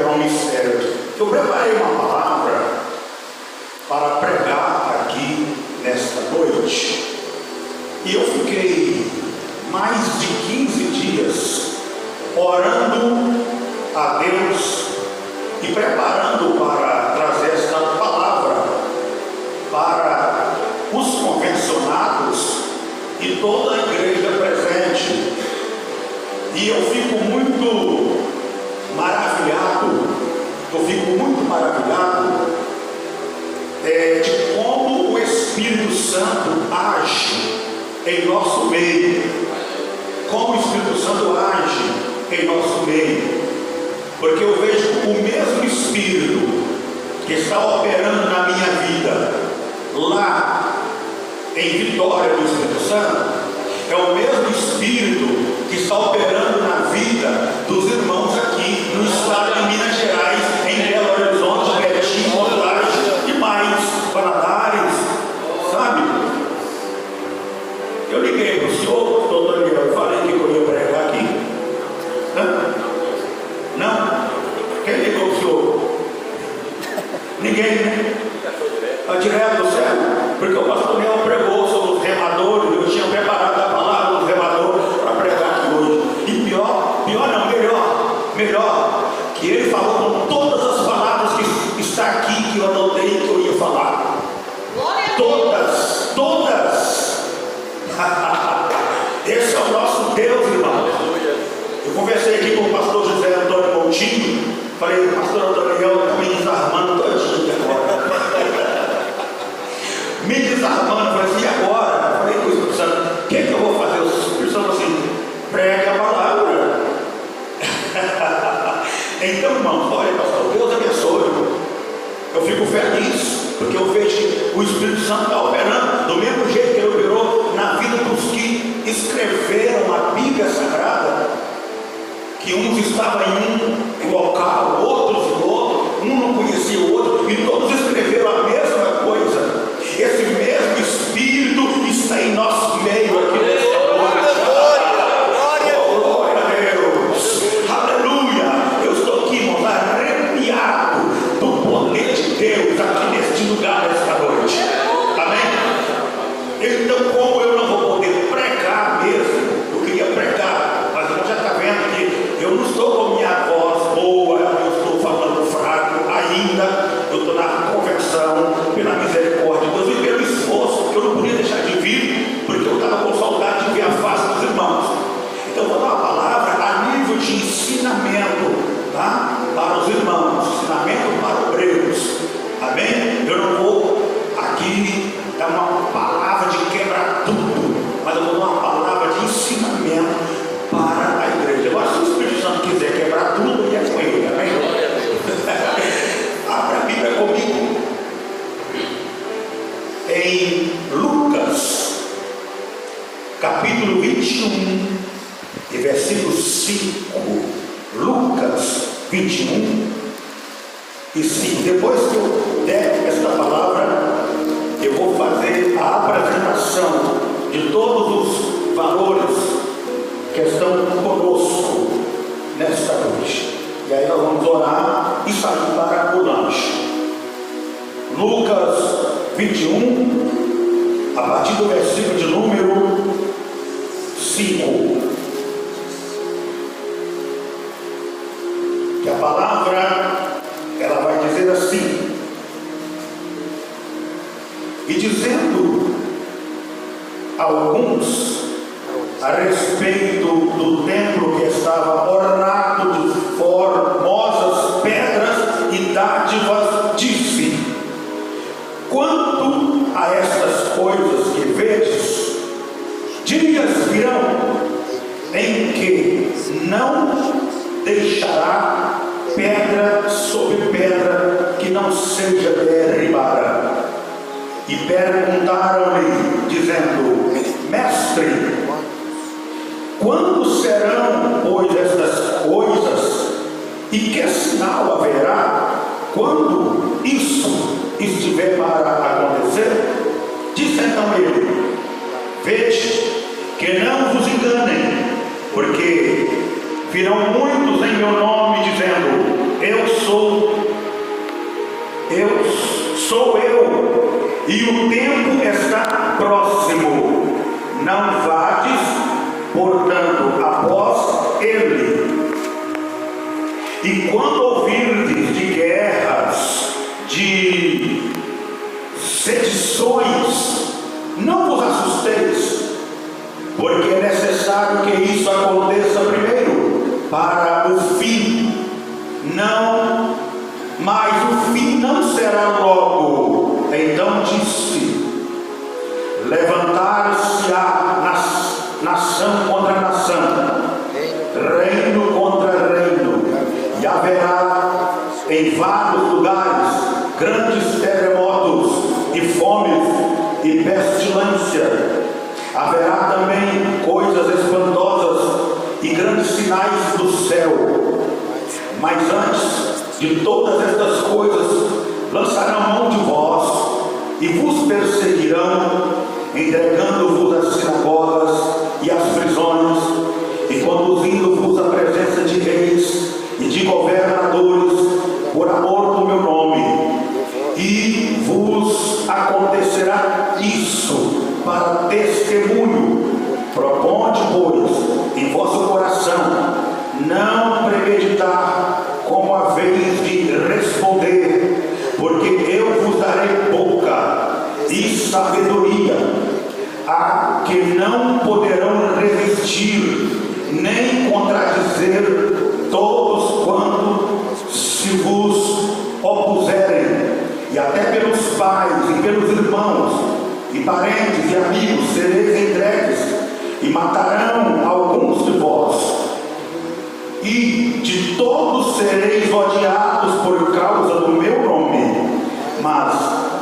para um mistério. Eu preparei uma palavra para pregar aqui nesta noite, e eu fiquei mais de 15 dias orando a Deus e preparando para trazer esta palavra para os convencionados e toda a igreja presente. E eu fico muito maravilhado de como o Espírito Santo age em nosso meio. Como o Espírito Santo age em nosso meio. Porque eu vejo o mesmo Espírito que está operando na minha vida lá em Vitória do Espírito Santo, é o mesmo Espírito que está operando na vida dos irmãos aqui no estado de Minas Gerais, em Belo Horizonte, Betim, Contagem e mais, Valadares, sabe? Eu liguei para o senhor, doutor Daniel, eu falei que eu ia pregar aqui. Não? Quem ligou para o senhor? Ninguém, né? Está direto do céu? Porque o pastor Daniel pregou sobre os remadores, eu tinha preparado a palavra dos remadores para pregar aqui hoje. E melhor, que ele falou com todas as palavras que está aqui, que eu anotei que eu ia falar. Todas. Esse é o nosso Deus, irmão. Eu conversei aqui com o pastor José Antônio Montinho, falei, o pastor Daniel está me desarmando todinho agora. Me desarmando, falei assim, e agora? Eu falei com o Espírito Santo, o que eu vou fazer? O Espírito Santo assim, prega a palavra. Então, irmãos, olha, pastor, Deus abençoe. Eu fico feliz, porque eu vejo que o Espírito Santo está operando do mesmo jeito que ele operou na vida dos que escreveram a Bíblia Sagrada, que uns estavam em um local, outros em outro, um não conhecia o outro, e todos escreveram a mesma coisa. Esse mesmo Espírito está em nosso meio aqui nesta noite. Glória a Deus. Aleluia. Eu estou aqui, irmão, arrepiado do poder de Deus aqui neste lugar nesta noite. Amém? Então, como eu não vou poder pregar mesmo, eu queria pregar, mas você já está vendo que eu não estou com minha voz boa, eu estou falando fraco ainda, eu estou na conversão, pela misericórdia de Deus e pelo esforço, porque eu não podia deixar de vir, porque eu estava com saudade de ver a face dos irmãos. Então eu vou dar uma palavra a nível de ensinamento, tá? Para os irmãos, ensinamento para obreiros, amém? Eu não vou aqui dar uma palavra de quebrar tudo, mas eu vou dar uma palavra de ensinamento para a igreja. Agora, se o Espírito Santo quiser quebrar tudo, ele é com ele, amém? Abra a Bíblia comigo em Lucas, capítulo 21, e versículo 5. Lucas 21 e 5. Depois que eu der esta palavra, eu vou fazer a apresentação de todos os valores que estão conosco nesta noite. E aí nós vamos orar e sair para o lanche. Lucas 21, a partir do versículo de número 5. Que a palavra, ela vai dizer assim: e dizendo alguns a respeito do templo que estava ornado de formosas pedras e dádivas, disse: quanto a estas coisas que vedes, dias virão em que não deixará pedra sobre pedra que não seja derribada. E perguntaram-lhe, dizendo: mestre, quando serão, pois, estas coisas? E que sinal haverá quando isso estiver para acontecer? Disse então ele: vede que não vos enganem, porque virão muitos em meu nome, dizendo: eu sou eu, e o tempo está próximo. Não vades, portanto, após ele. E quando ouvirdes de guerras, de sedições, não vos assusteis, porque é necessário que isso aconteça primeiro, para o fim. Mas o fim não será logo. Então disse: levantar-se-á nação contra nação, reino contra reino, e haverá em vários lugares grandes terremotos e fomes e pestilência. Haverá também coisas espantosas e grandes sinais do céu. Mas antes de todas estas coisas, lançarão mão de vós e vos perseguirão, entregando-vos às sinagogas e às prisões, e conduzindo-vos à presença de reis e de governadores, por amor do meu nome. E vos acontecerá isso para testemunho. Proponde, pois, em vosso coração não premeditar como a vez de responder, porque eu vos darei boca e sabedoria, a que não poderão resistir, nem contradizer todos quando se vos opuserem. E até pelos pais e pelos irmãos e parentes e amigos sereis entregues, e matarão alguns de vós, e de todos sereis odiados por causa do meu nome, mas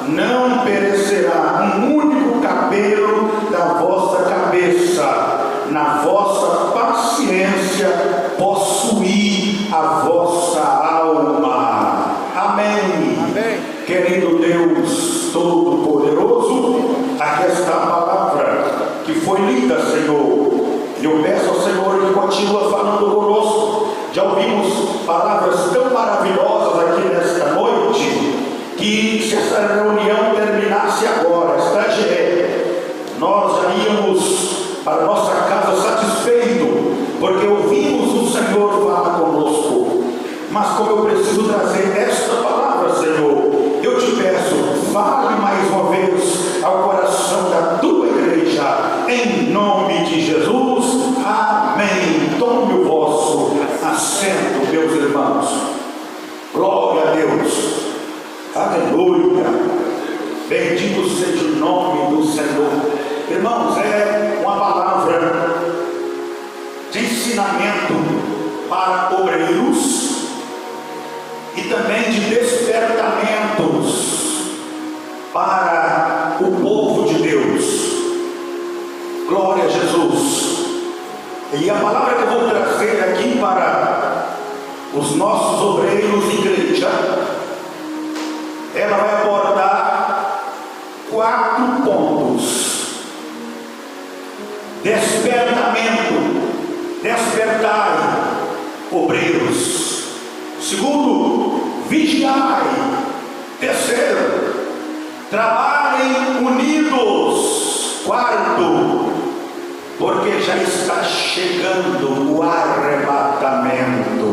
não perecerá um único cabelo da vossa cabeça. Na vossa paciência possuí a vossa alma. Amém. Amém. Querido Deus Todo-Poderoso, aqui está a palavra que foi lida, Senhor. E eu peço ao Senhor que continue falando conosco. Já ouvimos palavras tão maravilhosas aqui nesta noite, que se essa reunião terminasse agora, nós já íamos para nossa casa satisfeito, porque ouvimos o Senhor falar conosco. Mas como eu preciso trazer esta palavra, Senhor, eu te peço, fale mais uma vez ao coração da tua igreja, em nome de Jesus. Amém. Tome o vosso assento, meus irmãos. Glória a Deus. Aleluia. Bendito seja o nome do Senhor. Irmãos, é uma palavra de ensinamento para obreiros e também de despertamentos para o povo de Deus. Glória a Jesus. E a palavra que eu vou trazer aqui para os nossos obreiros e igreja, ela vai abordar 4 pontos. Despertamento, despertai, obreiros. Segundo, vigiai. Terceiro, trabalhem unidos. Quarto, porque já está chegando o arrebatamento.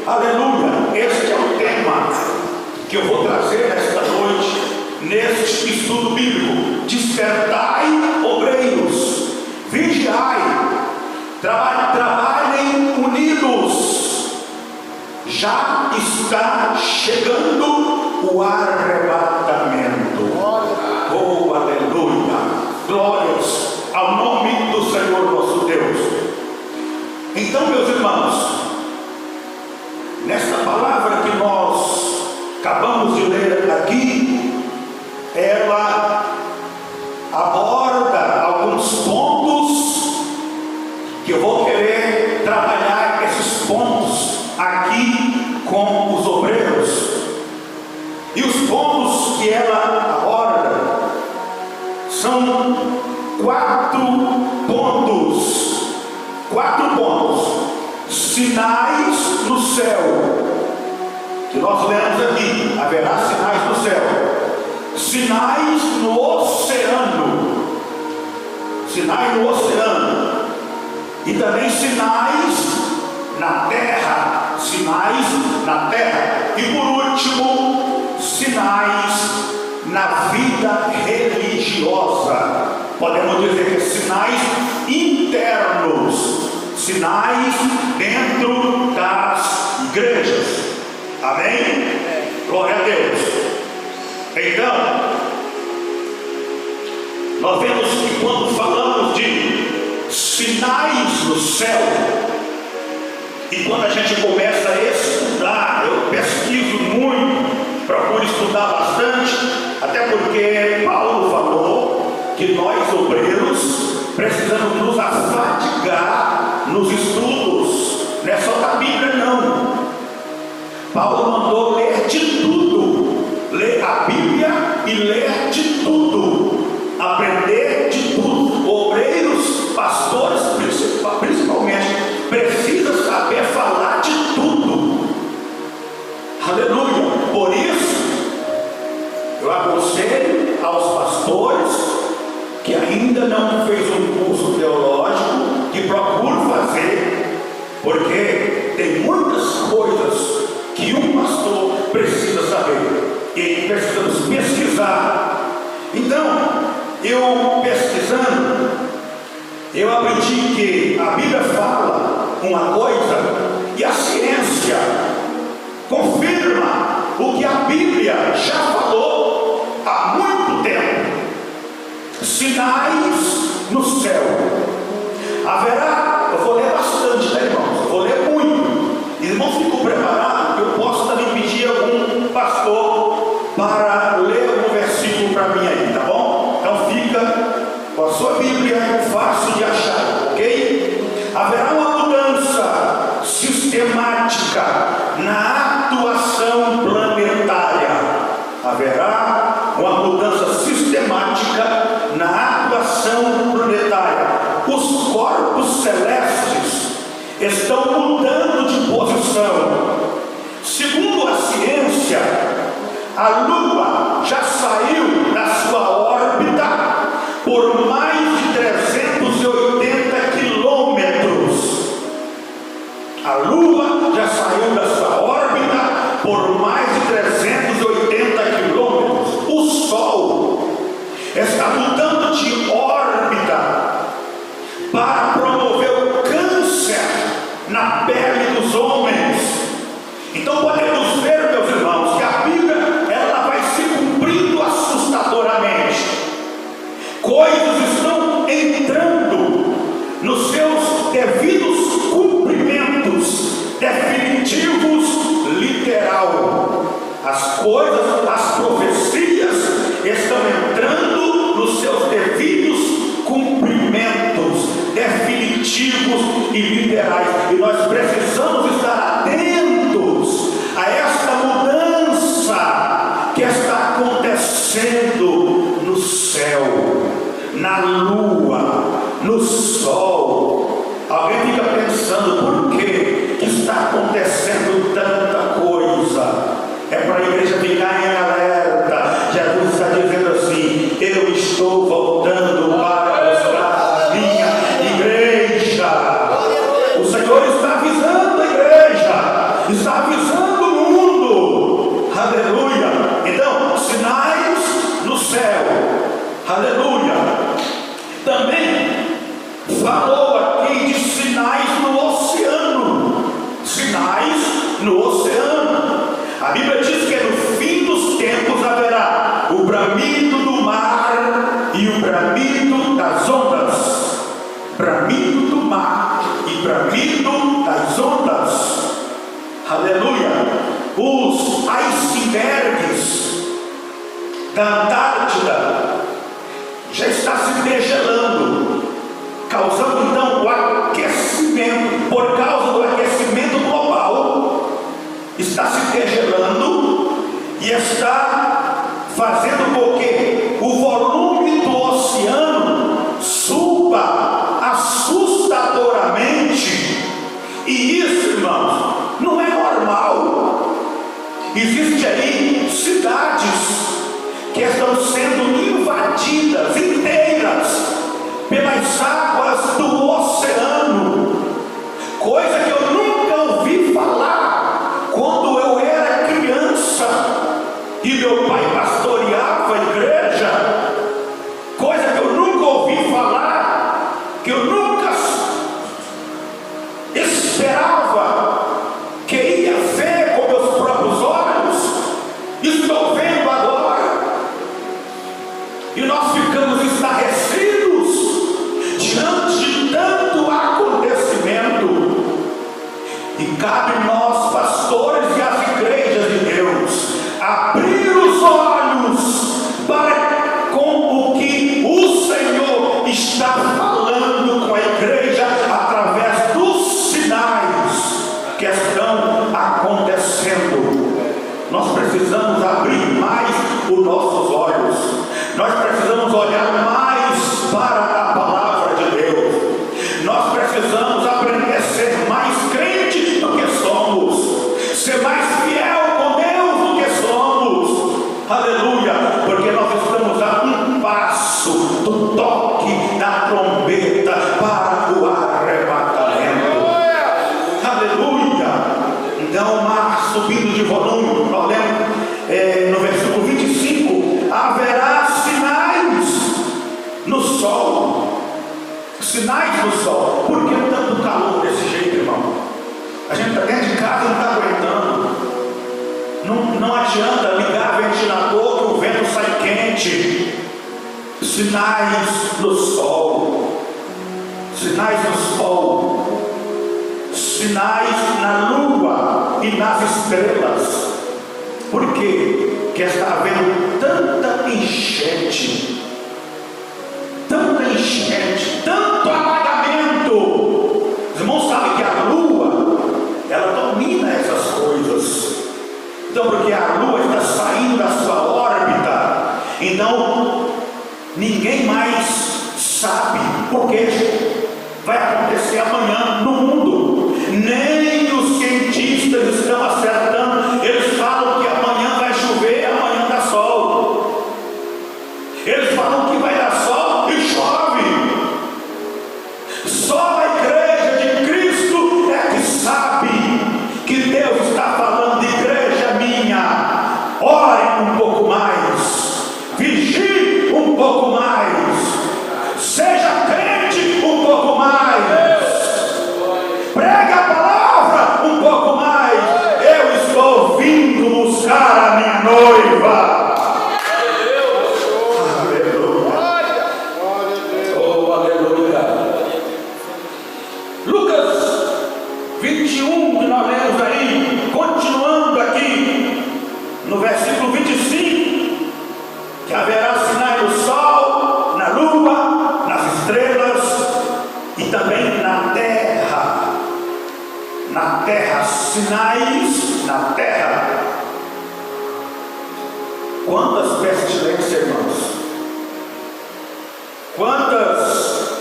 Aleluia. Este é o tema que eu vou trazer esta noite, neste estudo bíblico. Despertai, obreiros. Vigiai, trabalhem unidos. Já está chegando o arrebatamento. Oh, aleluia. Glórias ao nome do Senhor nosso Deus. Então, meus irmãos, nesta palavra que nós acabamos de ler aqui, ela aborda alguns pontos que eu vou querer trabalhar esses pontos aqui com os obreiros. E os pontos que ela aborda são 4 pontos. 4 pontos. Sinais no céu que nós lemos aqui, haverá sinais no céu, sinais no oceano, sinais no oceano, e também sinais na terra, sinais na terra, e por último, sinais na vida religiosa. Podemos dizer que sinais internos, sinais dentro das igrejas. Amém? Glória a Deus. Então, nós vemos que quando falamos de sinais no céu, e quando a gente começa a estudar, eu pesquiso muito, procuro estudar bastante, até porque Paulo falou que nós obreiros precisamos nos afadigar nos estudos, não é só da Bíblia não. Paulo mandou ler de tudo, ler a Bíblia e ler de tudo, aprender de tudo. Obreiros, pastores principalmente, precisam saber falar de tudo. Aleluia. Por isso eu aconselho aos pastores que ainda não fez um curso teológico, que procure fazer, porque tem muitas coisas que um pastor precisa saber e precisamos pesquisar. Então, eu pesquisando, eu aprendi que a Bíblia fala uma coisa e a ciência confirma o que a Bíblia já falou há muito tempo. Sinais no céu. Haverá, eu vou ler bastante, né, irmãos? Eu vou ler muito. Irmãos, ficam preparados, eu posso também pedir a algum pastor para ler um versículo para mim aí, tá bom? Então fica com a sua Bíblia fácil de achar, ok? Haverá uma mudança sistemática na atuação planetária. Haverá uma mudança sistemática na atuação planetária. Os corpos celestes estão mudando de posição. Segundo a ciência, a Lua já saiu da sua órbita por mais de 380 quilômetros. A Lua já saiu da sua órbita por mais de 380 quilômetros. O Sol está mudando de órbita para promover o câncer na pele dos homens. Então podemos ver, meus irmãos, que a Bíblia ela vai se cumprindo assustadoramente. Coisas estão entrando nos seus devidos cumprimentos definitivos, literal. As coisas, as profecias estão entrando nos seus devidos cumprimentos definitivos e literais, e nós precisamos estar atentos a esta mudança que está acontecendo no céu, na lua, no sol. Alguém fica pensando por que está acontecendo tanta coisa? É para a igreja ficar em alerta. Jesus está dizendo assim: eu estou voltando para buscar a minha igreja. O Senhor está avisando a igreja, está avisando o mundo. Aleluia. Então, sinais no céu. Aleluia. Também falou aqui de sinais no oceano. Sinais no oceano. A Bíblia diz que no fim dos tempos haverá o bramido do mar e o bramido das ondas. Bramido do mar e bramido das ondas. Aleluia. Os icebergs da Antártida já está se degelando, causando então o aquecimento. Por causa do aquecimento global, está se degelando e está fazendo com que o volume do oceano suba assustadoramente. E isso, irmãos, não é normal. Existem aí cidades que estão sendo invadidas inteiras pelas águas do oceano, coisa que eu nunca ouvi falar quando eu era criança e meu pai pastoreava a igreja, coisa que eu nunca ouvi falar, que eu nunca esperava que ia ver com meus próprios olhos. Estou vendo agora, e nós ficamos estarrecidos diante de tanto acontecimento. E cabe nós, pastores e as igrejas de Deus, abrir os olhos para com o que o Senhor está falando com a igreja através dos sinais que estão acontecendo. Nós precisamos abrir mais os nossos olhos. Nós precisamos olhar mais para a palavra de Deus. Nós precisamos aprender a ser mais crente do que somos, ser mais fiel com Deus do que somos. Aleluia, porque nós estamos a um passo do toque da trombeta para o arrebatamento. Aleluia. Então o mar subindo de volume, nós lemos no versículo 25: haverá sinais no sol. Sinais no sol. Por que tanto calor desse jeito, irmão? A gente está dentro de casa e não está aguentando. Não adianta ligar ventilador que o vento sai quente. Sinais no sol. Sinais no sol. Sinais na lua e nas estrelas. Por quê? Que está havendo tanta enchente, tanto alagamento. Os irmãos sabem que a lua, ela domina essas coisas. Então, porque a lua está saindo da sua órbita, então ninguém mais sabe o que vai acontecer amanhã no mundo. Nem os cientistas estão acertando. Eles falam que amanhã vai chover, amanhã dá sol. Eles falam que vai dar sol e chove. Só a igreja de Cristo é que sabe que Deus está falando. Igreja minha, ore um pouco mais, vigie um pouco mais, seja crente um pouco mais, prega a palavra um pouco mais. Eu estou vindo buscar a minha noiva. Oh, aleluia. Lucas 21, que nós lemos aí, continuando aqui no versículo 25, que haverá sinais no sol, na lua, nas estrelas e também na terra. Na terra, sinais na terra. Quantas pestilências, irmãos? Quantas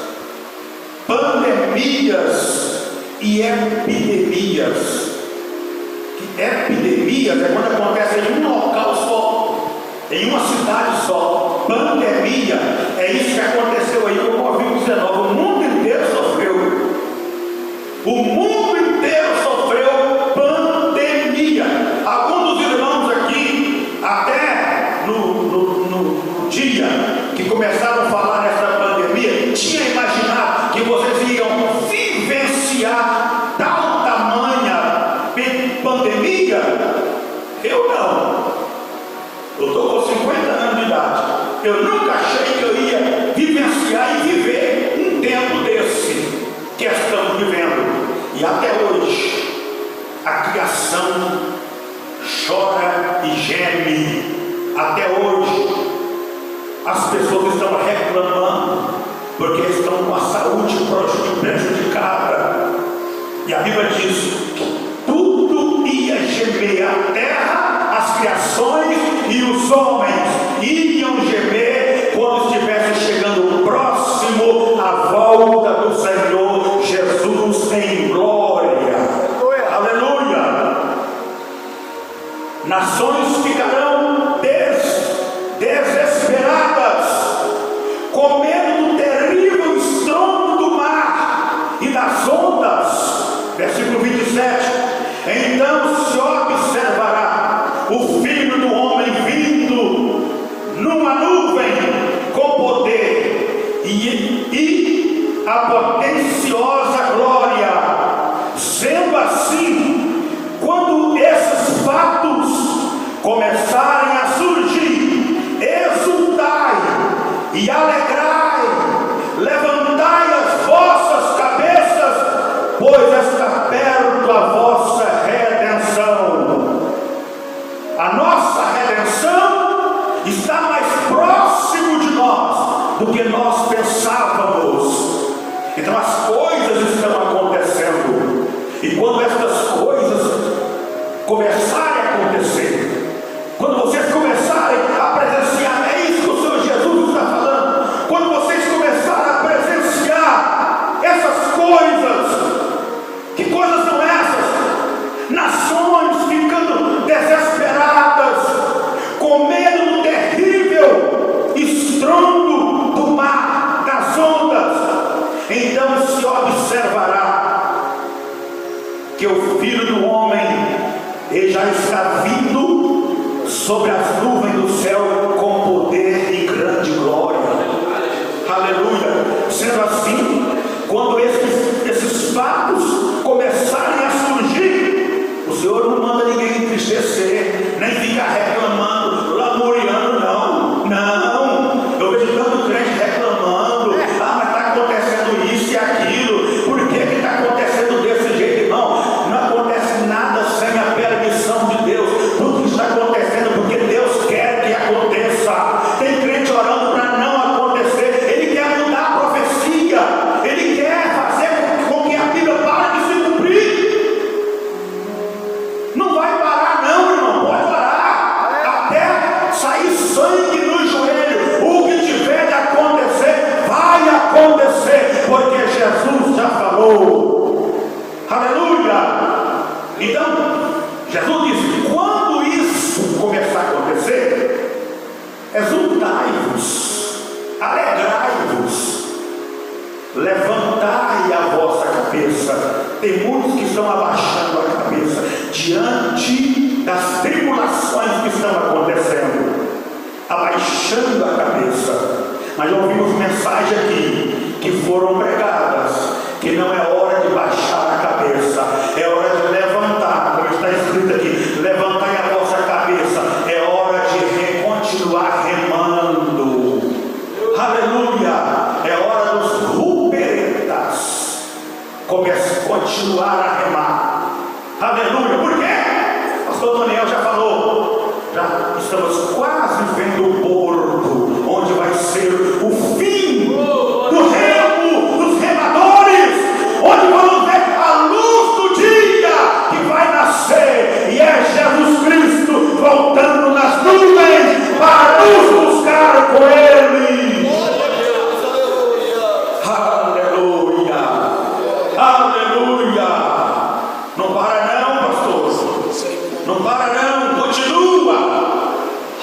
pandemias e epidemias. Epidemias é quando acontece em um local só, em uma cidade só. Pandemia é isso que aconteceu aí com o Covid-19. O mundo inteiro sofreu. O mundo inteiro sofreu pandemia. Alguns dos irmãos aqui, até no dia que começaram a falar nessa pandemia, tinha imaginado que vocês iam vivenciar tal tamanha pandemia. Eu não. Eu estou com 50 anos de idade. Eu nunca achei que eu ia vivenciar e viver um tempo desse que estamos vivendo. E até hoje a criação chora e geme. Até hoje as pessoas estão reclamando porque estão com a saúde prejudicada. E a Bíblia diz que tudo ia gemer, a terra, as criações e os homens iam gemer quando estivesse chegando próximo à volta do Senhor Jesus em glória. Aleluia. nações ficarão desesperadas, com medo do terrível estrondo do mar e das ondas. Versículo 27. Então se observará o Filho do Homem vindo numa nuvem com poder e a potenciosa glória. Sendo assim, quando esses fatos começarem a surgir, exultai e alegrai, levantai as vossas cabeças, pois está perto a vossa redenção. A nossa redenção está mais próximo de nós do que nós pensávamos. Então as coisas estão acontecendo, e quando estas coisas começarem a acontecer, quando vocês começarem a presenciar, é isso que o Senhor Jesus está falando, quando vocês começarem a presenciar essas coisas, que coisas são essas? Nações ficando desesperadas, com medo do terrível estrondo do mar, das ondas. Então se observará que o Filho do Homem, ele já está vindo sobre as nuvens do céu com poder e grande glória. Aleluia. Sendo assim, quando esses fatos começarem a surgir, o Senhor não manda ninguém entristecer, nem ficar reclamando, lamuriando, não. Eu vejo tanto crente reclamando, mas está acontecendo isso e aquilo, por que está acontecendo desse jeito, irmão? Não acontece nada sem a permissão de Deus. Tudo está acontecendo porque Deus quer que aconteça. Tem crente orando para não acontecer, ele quer mudar a profecia, ele quer fazer com que a Bíblia pare de se cumprir. Não vai parar não, irmão, pode parar até sair sangue no joelho. O que tiver de acontecer, vai acontecer, porque Jesus já falou. Aleluia. Então Jesus disse: quando isso começar a acontecer, exultai-vos, alegrai-vos, levantai a vossa cabeça. Tem muitos que estão abaixando a cabeça diante das tribulações que estão acontecendo, abaixando a cabeça. Mas ouvimos mensagens aqui que foram pregadas, que não é hora de baixar a cabeça, é hora de levantar, como está escrito aqui: levantai a vossa cabeça. É hora de continuar remando. Aleluia. É hora dos ruperetas continuar a remar. Aleluia. Por quê? O pastor Daniel já falou, já estamos quase vendo o porto, onde vai ser o fim do remo, dos remadores, onde vamos ver a luz do dia que vai nascer, e é Jesus Cristo voltando nas nuvens para nos buscar com Ele. Aleluia, aleluia. Não para não, pastor, não para não, continua.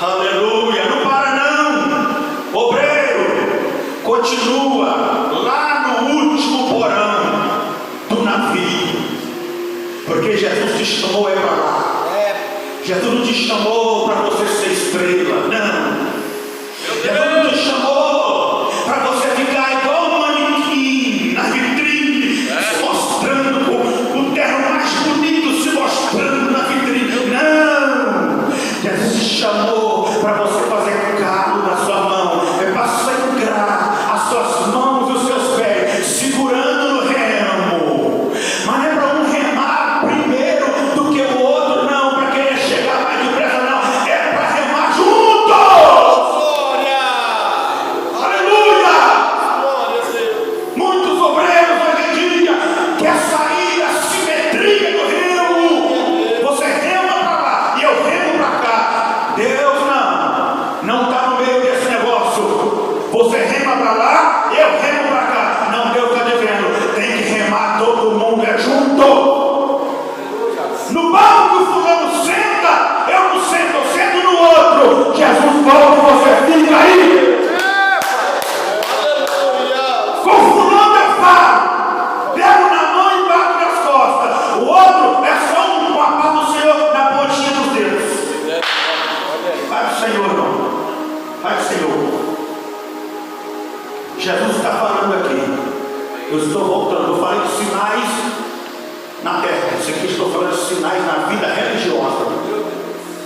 Aleluia, não para não, obreiro, continua lá no último porão do navio, porque Jesus te chamou para lá. Jesus não te chamou para você ser estrela, não. Jesus não te chamou para você ficar igual um manequim na vitrine, se mostrando com o terno mais bonito, se mostrando na vitrine. Não. Jesus te chamou para você fazer calo na sua mão, para sangrar as suas mãos e os seus pés, segurando no remo. Mas não é para um remar primeiro do que o outro, não, para querer chegar mais depressa, não. É para remar juntos. Glória!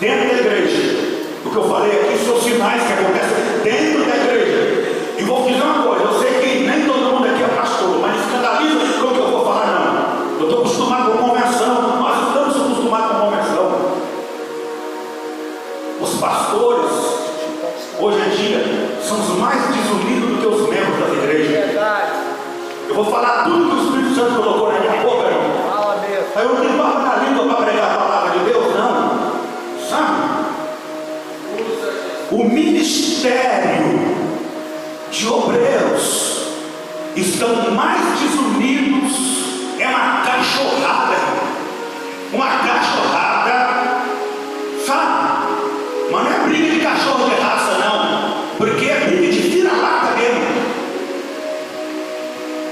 dentro da igreja. O que eu falei aqui são sinais que acontecem dentro da igreja. E vou dizer uma coisa, eu sei que nem todo mundo aqui é pastor, mas escandaliza com o que eu vou falar, não. Eu estou acostumado com convenção, nós estamos acostumados com convenção. Os pastores, hoje em dia, são os mais desunidos do que os membros das igrejas. Eu vou falar tudo que o Espírito Santo colocou na minha boca, irmão. Aí eu não tenho papo na língua para pregar a palavra de Deus, não. Sabe? O ministério de obreiros estão mais desunidos. É uma cachorrada, uma cachorrada, sabe? Mas não é briga de cachorro de raça, não, porque é briga de vira-lata mesmo,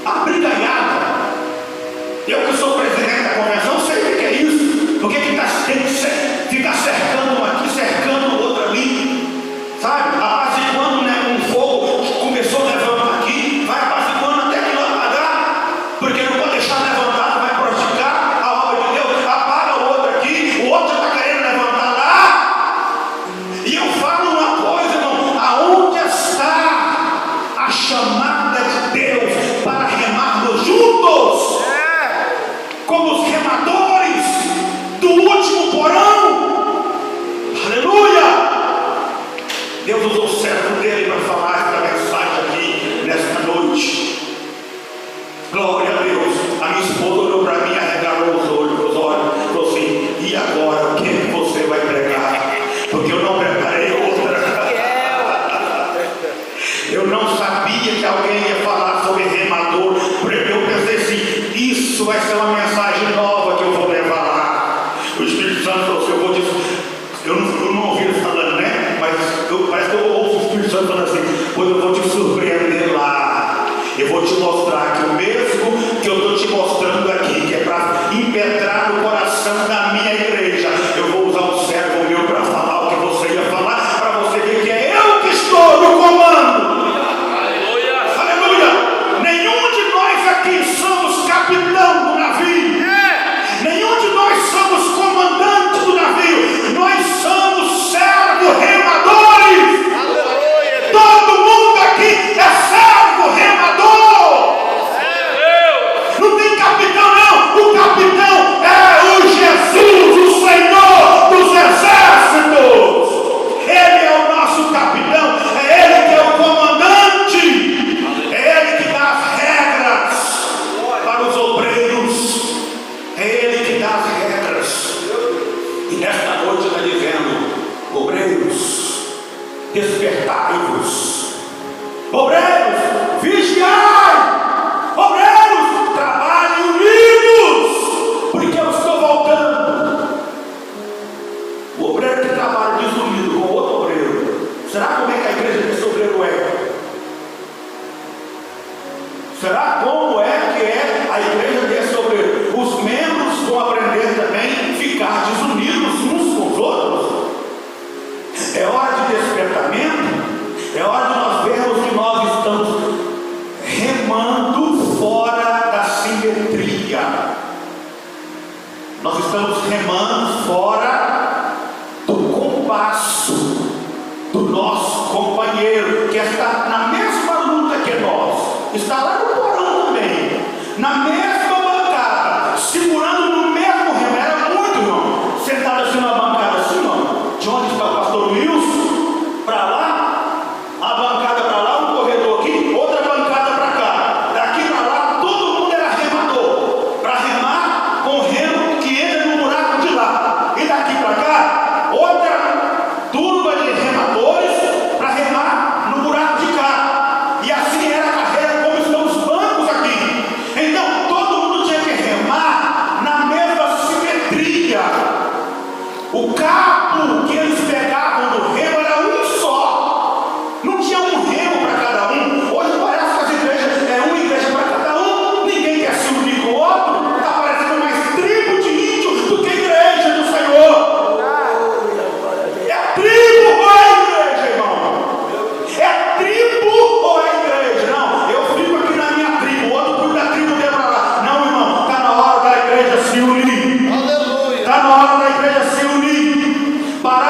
a brigaiada. Eu que sou presidente da convenção sei o que é isso. Por que tem que ficar cercando um aqui, cercando o outro ali, sabe? Apaziguando, né? Um fogo começou levando aqui, vai apaziguando até que não apagar, porque não pode deixar levantado, vai prejudicar a obra de Deus. Apaga o outro aqui, o outro já está querendo levantar lá. E eu falo uma coisa, irmão: aonde está a chamada de Deus para remarmos juntos? Como os remadores do último porão. Aleluia! Deus usou o servo dele para falar esta mensagem aqui nesta noite. Glória a Deus. A minha esposa olhou para mim, arregalou os olhos, falou assim: e agora o que você vai pregar? Porque eu não preparei outra. Eu não sabia que alguém ia falar sobre remador. Eu pensei assim: isso vai ser uma mensagem nova que eu vou levar lá. O Espírito Santo falou assim: eu vou dizer, eu não ouvi ele falando, né? Mas parece que eu ouço o Espírito Santo falando assim: pois eu vou te surpreender lá. Eu vou te mostrar que o mesmo que eu estou te mostrando aqui, que é para impetrar no coração da minha igreja, eu vou usar um servo meu para falar o que você ia falar, para você ver que é eu que estou no comando. Nenhum de nós aqui somos capitão do navio. Nenhum de nós somos comandante do navio. Nós somos servos remadores. Todo mundo aqui é servo remador. Não tem capitão, não. O capitão é o Jesus, o Senhor dos exércitos. Ele é o nosso capitão. É Ele que é o comandante. É Ele que dá as regras para os obreiros. É Ele que dá as regras. E nesta noite está dizendo: obreiros, despertai-vos. Obreiros, vigiai. Obreiros, trabalhem unidos, porque eu estou voltando. O obreiro que trabalha desunido com outro obreiro, será como é que a igreja desse obreiro é? Será como é que é a igreja desse obreiro? Os membros vão aprender também a ficar desunidos uns com os outros. É hora de despertamento. É hora de nós vermos que nós estamos remando fora da simetria. Nós estamos remando fora do compasso do nosso companheiro, que está na mesma luta que nós. Está lá no porão também, na mesma bancada, segurando no mesmo remo. Era muito, irmão, sentado assim na bancada, assim, irmão. De onde está o pastor Wilson? Para lá, a bancada para lá, um corredor aqui, outra bancada para cá. Daqui para lá, todo mundo era remador, para remar com o remo que entra no buraco de lá. E daqui para cá, outra turma de remadores para remar no buraco de cá. E assim era a carreira, como estão os bancos aqui. Então todo mundo tinha que remar na mesma simetria. O cabo que eles pegavam do remo era um só. Não tinha um remo para cada um. Hoje parece que as igrejas é uma igreja para cada um. Ninguém quer se unir com o outro. Está parecendo mais tribo de índio do que igreja do Senhor. É tribo ou é igreja, irmão? É tribo ou é igreja? Não, eu fico aqui na minha tribo, o outro cuida da tribo dele para lá. Não, irmão, está na hora da igreja se unir. Está na hora da igreja se unir. Parar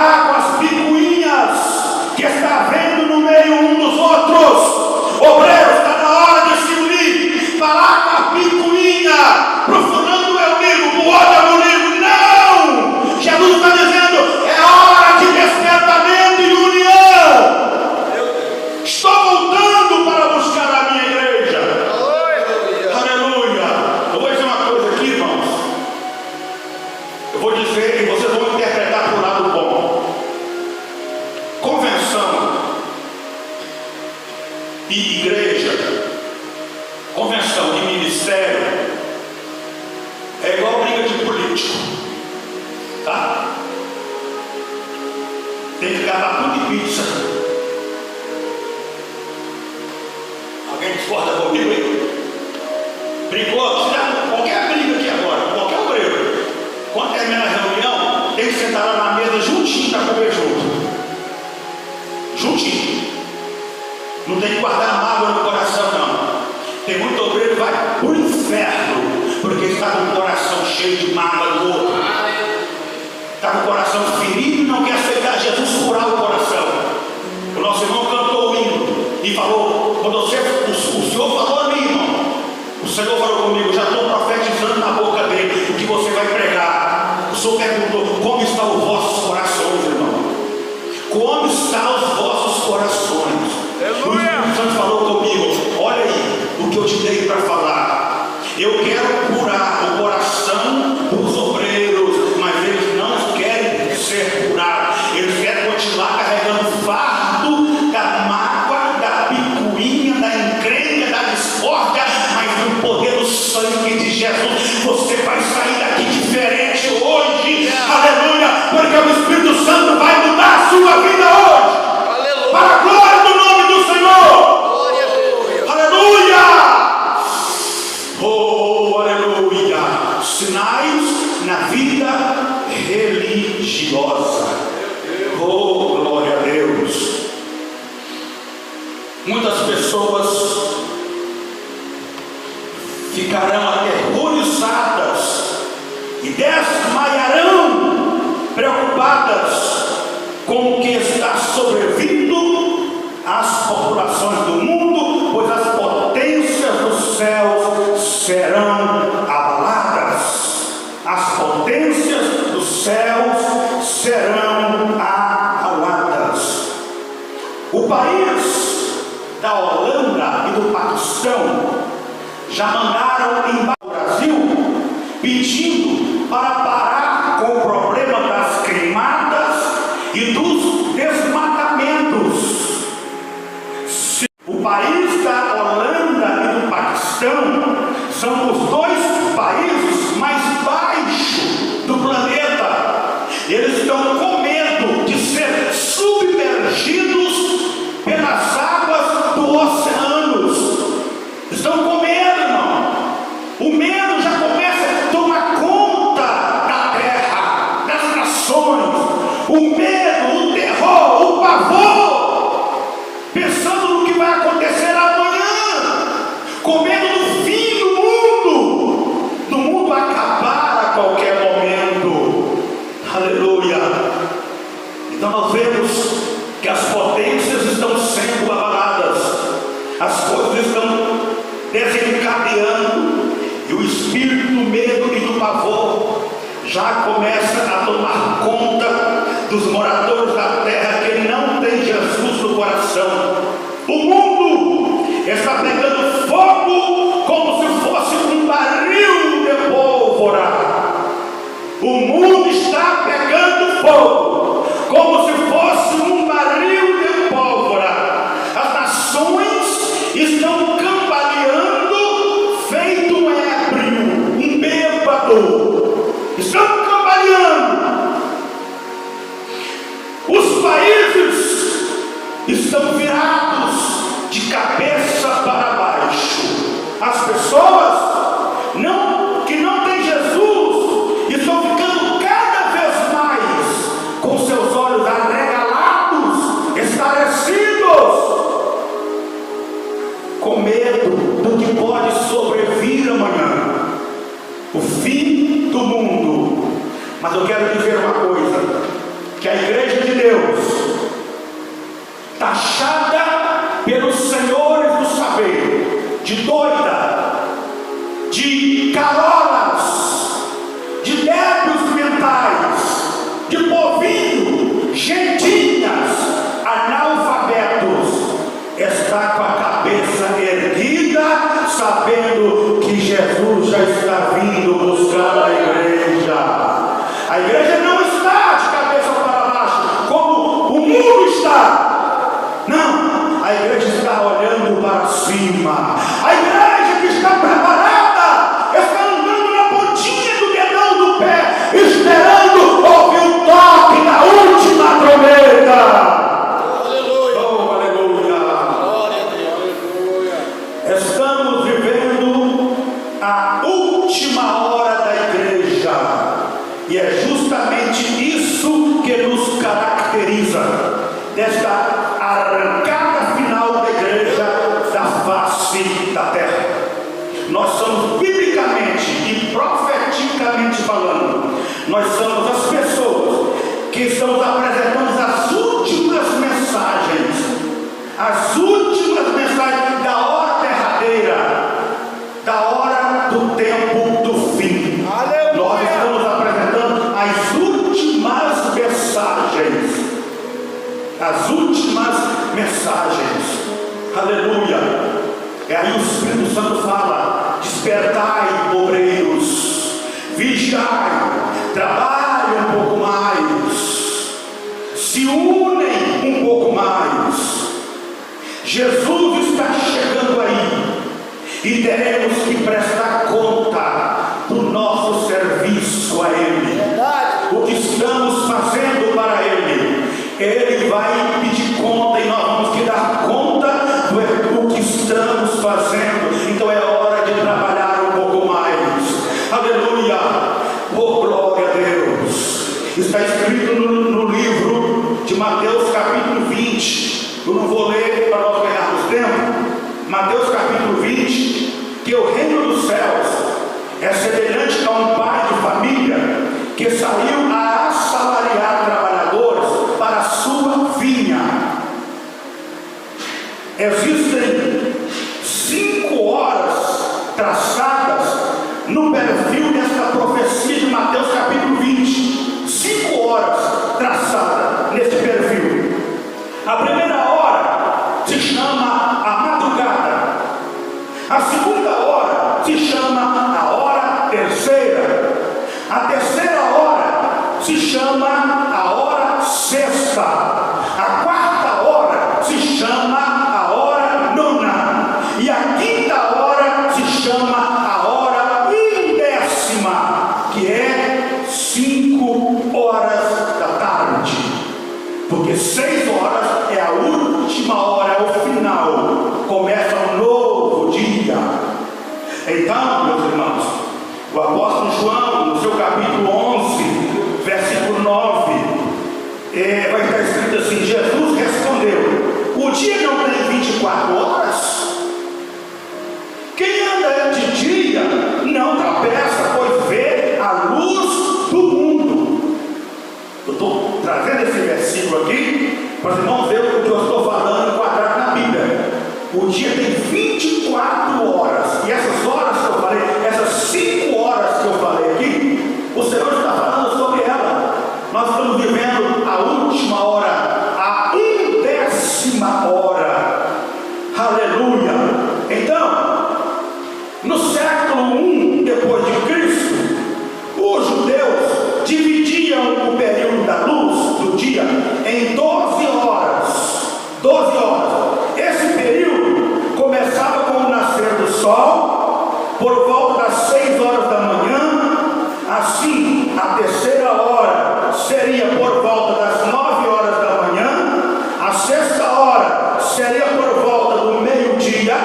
Tem que gastar tudo de pizza. Alguém discorda comigo aí? Brigou? Se dá qualquer briga aqui agora, qualquer obreiro, quando termina a reunião, tem que sentar lá na mesa juntinho para comer junto. Juntinho. Não tem que guardar mágoa no coração, não. Tem muito obreiro que vai pro inferno porque está com o coração cheio de mágoa do outro. Está com o coração ferido e não quer aceitar Jesus curar o coração. O nosso irmão cantou o hino e falou, quando o Senhor falou a mim, irmão, o Senhor falou comigo, já estou profetizando na boca dele o que você vai pregar. O Senhor perguntou, como estão os vossos corações, irmão? Como estão os vossos corações? O Espírito Santo falou comigo, olha aí o que eu te dei para falar. Eu quero curar o coração dos obreiros, mas eles não querem ser curados. Eles querem continuar carregando o fardo da mágoa, da picuinha, da encrenca, da discórdia, mas no poder do sangue de Jesus, você vai sair daqui diferente hoje. Aleluia! Porque o Espírito Santo vai mudar a sua vida hoje. Aleluia! Para a glória do nome do Senhor. Glória a Deus. Aleluia! Oh, aleluia! Sinais na vida religiosa. Oh, glória a Deus! Muitas pessoas ficarão aterrorizadas e desmaiarão, preocupadas com o que está sobrevindo às populações do mundo, pois as potências dos céus serão abaladas. As potências dos céus serão abaladas. O país da Holanda e do Paquistão já mandaram embaixo do Brasil pedindo para parar com o problema das queimadas e dos desmatamentos. O país da Holanda e do Paquistão são os dois países mais baixos do planeta. Eles estão com medo de ser submergidos pelas águas do oceano. Estão com medo, irmão. O medo já começa a tomar conta da terra, das nações. O medo, o terror, o pavor, pensando no que vai acontecer amanhã, com medo do fim do mundo acabar a qualquer momento. Aleluia! Então nós vemos que as potências estão sendo abaladas, as coisas estão desencadeando, e o espírito do medo e do pavor já começa a tomar conta dos moradores da terra que não tem Jesus no coração. O mundo está pegando fogo como se fosse um barril de pólvora. O mundo está pegando fogo como se fosse um barril de pólvora. As nações estão cambaleando feito um ébrio, um bêbado. Estão cambaleando. Os países estão virados de cabeça para baixo. As pessoas que não têm Jesus estão ficando cada vez mais com seus olhos arregalados, estarecidos, com medo do que pode sobrevir amanhã, o fim do mundo. Mas eu quero dizer uma coisa, que a igreja de Deus, taxada pelos senhores do saber, de doida, de carolas, de débeis mentais, de povinho, gentinhas, analfabetos, está com a cabeça erguida, sabendo que Jesus já está vindo buscar a igreja. A igreja não está de cabeça para baixo, como o mundo está. Não, a igreja está olhando para cima. A igreja apresentamos as últimas mensagens da hora derradeira, da hora do tempo do fim. Aleluia. Nós estamos apresentando as últimas mensagens. Aleluia. E aí o Espírito Santo fala: despertai, obreiros, vigiai, trabalhem um pouco mais, se unem um pouco mais. Jesus está chegando aí e teremos que prestar conta do nosso serviço a Ele. O que estamos fazendo para Ele, Ele vai pedir conta e nós vamos que dar conta do que estamos fazendo. Então é hora de trabalhar um pouco mais. Aleluia. Oh, glória a Deus. Está escrito no livro de Mateus capítulo 20. Eu não vou ler para nós ganharmos tempo. Mateus capítulo 20, que o reino dos céus é semelhante a um pai de família que saiu a assalariar trabalhadores para a sua vinha. Existem 5 horas traçadas no perfil desta profecia de Mateus capítulo 20. 5 horas traçadas nesse perfil. A primeira hora se chama a madrugada. A segunda hora se chama a hora terceira. A terceira hora se chama a hora sexta. A quarta hora se chama a hora nona. E a quinta hora se chama a hora undécima, que é 5 horas da tarde. Porque 6 horas é a última hora, é o final. Começa um novo dia. Então, meus irmãos, o apóstolo João, no seu capítulo 11, versículo 9, vai estar escrito assim: Jesus respondeu: o dia não tem 24 horas? Quem anda de dia não tropeça, pois vê a luz do mundo. Eu estou trazendo esse versículo aqui para vocês não verem o que eu estou falando enquadrado na Bíblia. O dia tem 24 horas, e essas horas que eu falei, essas 5 horas que eu falei aqui, o Senhor está falando sobre ela. Nós estamos vivendo a última hora, a 1ª hora. Aleluia. Então, no século I depois de Cristo, os judeus dividiam o período da luz do dia em 12 horas. 12 horas. Esse período começava com o nascer do sol, por volta das 6 horas da manhã. Assim, a terceira hora seria por volta das 9 horas da manhã. A sexta hora seria por volta do meio-dia.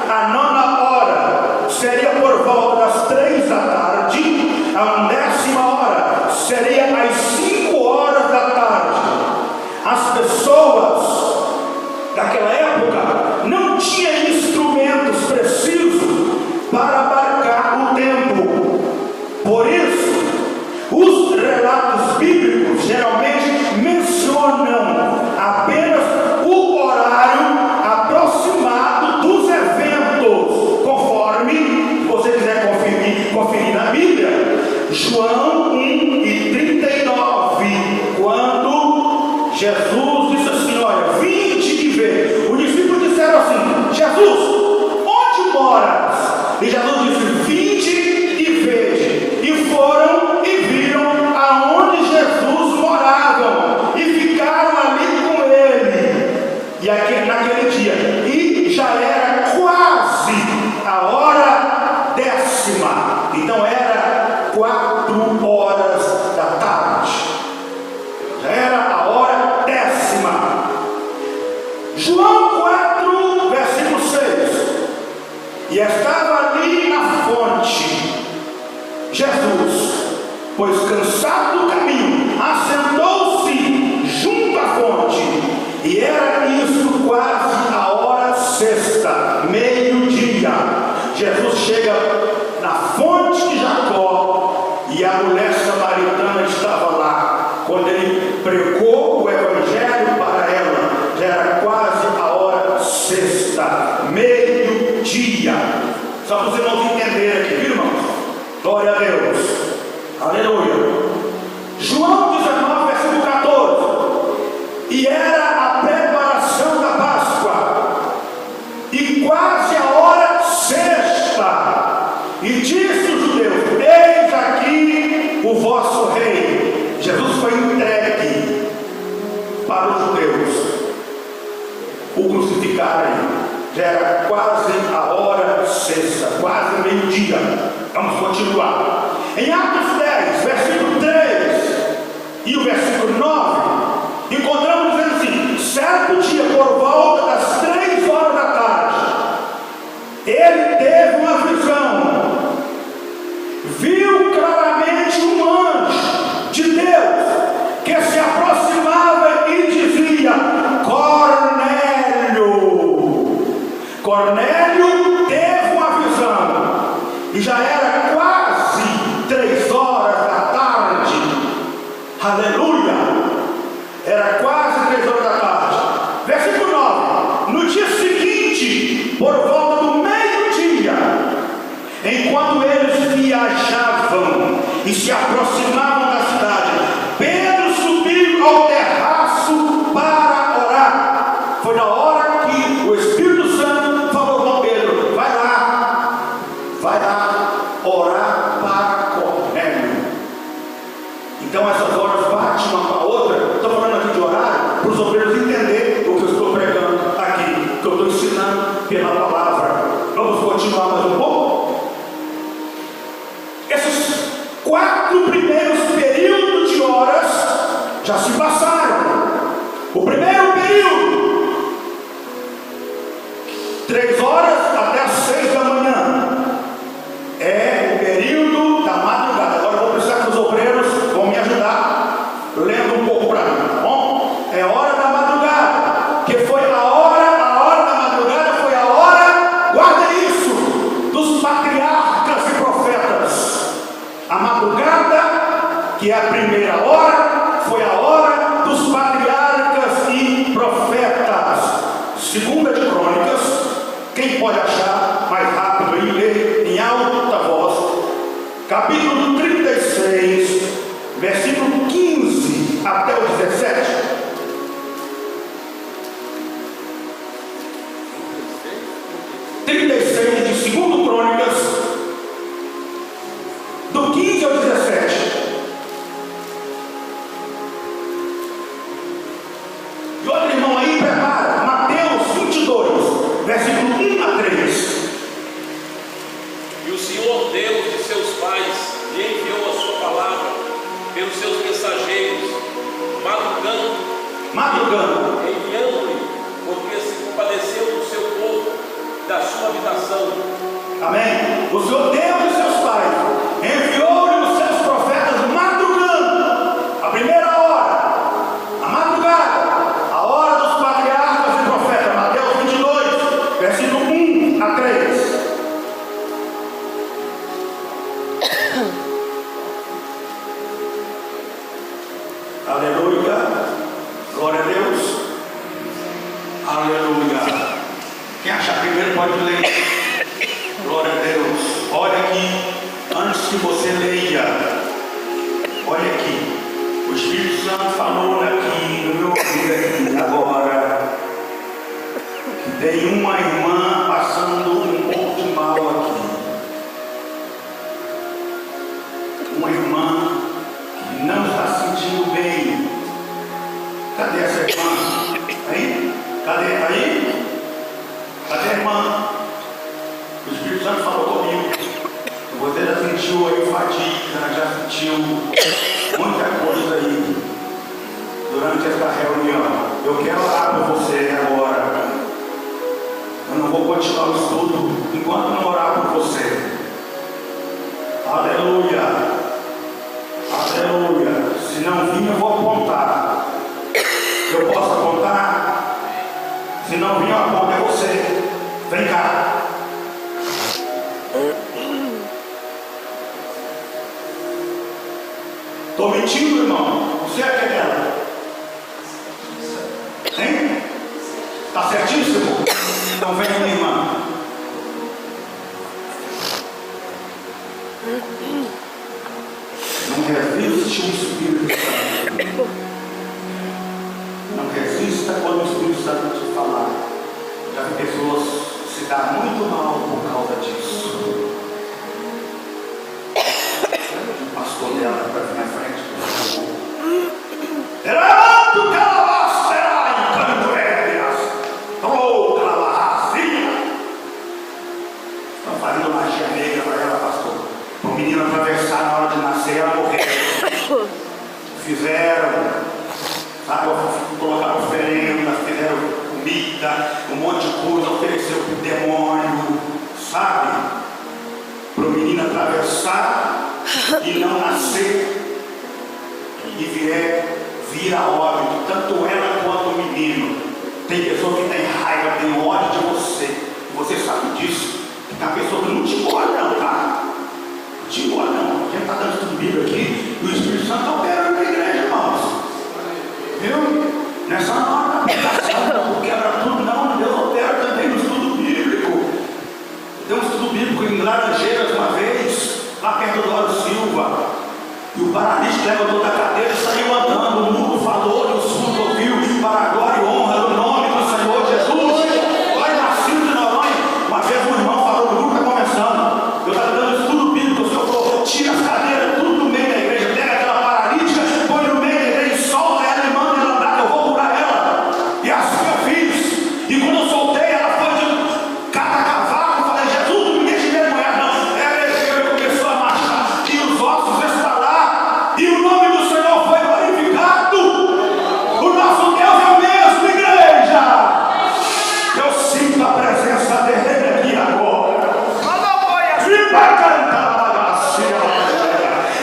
A nona hora seria por volta das 3 da tarde. A 10ª hora seria às 5 horas da tarde. As pessoas daquela época não tinham instrumentos precisos para marcar o tempo. Por isso, os relatos bíblicos geralmente mencionam apenas o horário aproximado dos eventos, conforme você quiser conferir na Bíblia. João 1:39, quando Jesus disse assim: olha, vinde e vê. Os discípulos disseram assim: Jesus, onde moras? E Jesus disse: vinde e vede. E foram e viram aonde Jesus morava e ficaram ali com ele. E aqui, naquele dia, e já era quase a hora 10ª. Então era 4 horas da tarde. Já era a hora 10ª. João 4, versículo 6. E estava ali na fonte Jesus, pois cansado do caminho, assentou-se junto à fonte. E era isso quase a hora sexta, meio-dia. Jesus chega na fonte de Jacó e a mulher samaritana estava lá. Quando ele pregou para os judeus o crucificarem. Já era quase a hora sexta, quase meio-dia. Vamos continuar. Em Atos 10, versículo 3 e o versículo 9, encontramos dizendo assim: certo dia, por volta das 3 horas da tarde, ele teve uma visão, viu claramente um anjo de Deus que se aproximava e dizia: Cornélio teve uma visão, e já era quase 3 horas da tarde. Aleluia! Era quase 3 horas da tarde. Versículo 9: no dia seguinte, por volta do meio-dia, enquanto eles viajavam e se aproximavam da cidade, Pedro subiu ao terraço para orar. Foi na hora que o Espírito Santo falou com Pedro: vai lá orar para Cornélio. Então essas horas batem uma com a outra. Estou falando aqui de horário para os obreiros entenderem o que eu estou pregando aqui, o que eu estou ensinando pela palavra. Vamos continuar mais um pouco? Esses 4 primeiros períodos de horas já se passaram. O primeiro período, 3 horas até as 6 da manhã, é o período da madrugada. Agora eu vou precisar que os obreiros vão me ajudar lendo um pouco para mim, tá bom? É hora da madrugada, que foi a hora da madrugada foi a hora, guarda isso, dos patriarcas e profetas. A madrugada, que é a primeira hora, foi a hora dos patriarcas e profetas. Segunda de Crônicas, quem pode achar mais rápido e ler em alta voz, capítulo 36, versículo 15 até o 17. 36 de 2 Crônicas, do 15 ao 17. E outro irmão aí, prepara, Mateus 22, versículo 1 a 3. E o Senhor Deus de seus pais lhe enviou a sua palavra pelos seus mensageiros, madrugando, enviando-lhe, porque se compadeceu do seu povo, da sua habitação. Amém? O Senhor Deus de seus pais enviou-lhe os seus profetas madrugando, a primeira hora, a madrugada, a hora dos patriarcas e profetas. Mateus 22, versículo 1 a 3. Aleluia, glória a Deus, aleluia. Quem achar primeiro pode ler. Glória a Deus. Olha aqui, antes que você leia, olha aqui, o Espírito Santo falou aqui no meu ouvido aqui agora, que tem uma irmã passando um pouco de mal aqui, uma irmã que não está se sentindo bem. Cadê essa irmã? Aí? Cadê? Aí? Cadê a irmã? O Espírito Santo falou comigo. Você já sentiu aí fadiga, já sentiu muita coisa aí durante esta reunião. Eu quero orar por você agora. Eu não vou continuar o estudo enquanto não orar por você. Aleluia. Aleluia. Se não vir, eu vou apontar. Eu posso apontar? Se não vir, eu aponto. É você. Vem cá. Estou mentindo, irmão? Você é quem é? Hein? Está certíssimo? Então vem com minha irmã. Não resiste o Espírito Santo. Não resista quando o Espírito Santo te falar. Já vi pessoas se dar muito mal por causa disso. O pastor dela para vir à frente. Relato calabaste! água, colocaram oferenda, fizeram comida, um monte de coisa, ofereceu para o demônio, sabe? Para o menino atravessar e não nascer e vira óbito, tanto ela quanto o menino. Tem pessoa que tem raiva, tem ódio de você, você sabe disso. Tem pessoa que não te gosta não, tá? Não te gosta não. A gente está dando estudo bíblico aqui e o Espírito Santo está operando na igreja, irmãos. Viu? Nessa hora da aplicação, quebra tudo, não. Deus opera também no estudo bíblico. Deu um estudo bíblico em Laranjeiras uma vez, lá perto do Lauro Silva. E o paralítico levantou da cadeira e saiu andando. O mundo falou e o surdo ouviu, para a glória e honra do nome do Senhor Jesus. Vai nascido de Noronha. Uma vez um irmão falou, o grupo está começando. Eu estava dando estudo bíblico, o Senhor falou, tira as cadeiras, tudo do meio da igreja, pega aquela paralítica, põe no meio da igreja, solta ela e manda ela andar, que eu vou curar ela. E assim eu fiz. E quando eu soltei, ela foi de cata-cavaco, falei, Jesus, não me deixe ver mulher, não. Ela desceu e começou a marchar. E os ossos estalar. E o nome do Senhor foi glorificado. O nosso Deus é o mesmo, igreja. Eu sinto a presença dele aqui agora. Viva cantar a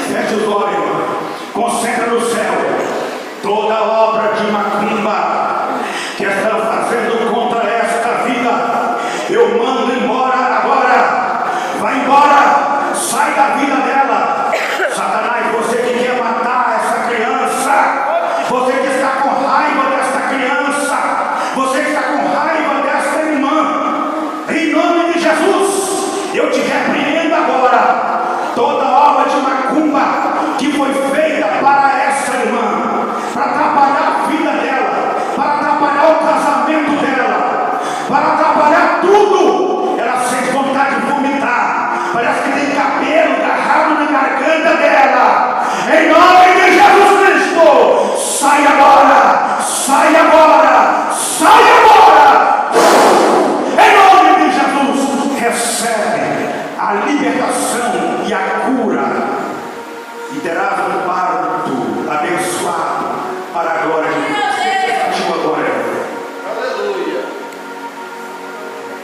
feche os olhos, concentra no céu. Toda obra de macumba que estão fazendo contra esta vida, eu mando embora agora. Vai embora, sai da vida dela. Satanás, você que quer matar essa criança, você que está com raiva desta criança, você que está com raiva desta irmã, em nome de Jesus, eu te repreendo agora. Toda obra de macumba que foi feita para essa irmã, para atrapalhar a vida dela, para atrapalhar o casamento dela, para atrapalhar tudo, ela sente vontade de vomitar, parece que tem cabelo agarrado na garganta dela. Em nome de Jesus Cristo, sai agora, sai agora, sai agora. Em nome de Jesus, recebe a libertação e a cura, e terás um parto abençoado para a glória de Deus. Sua glória. Aleluia.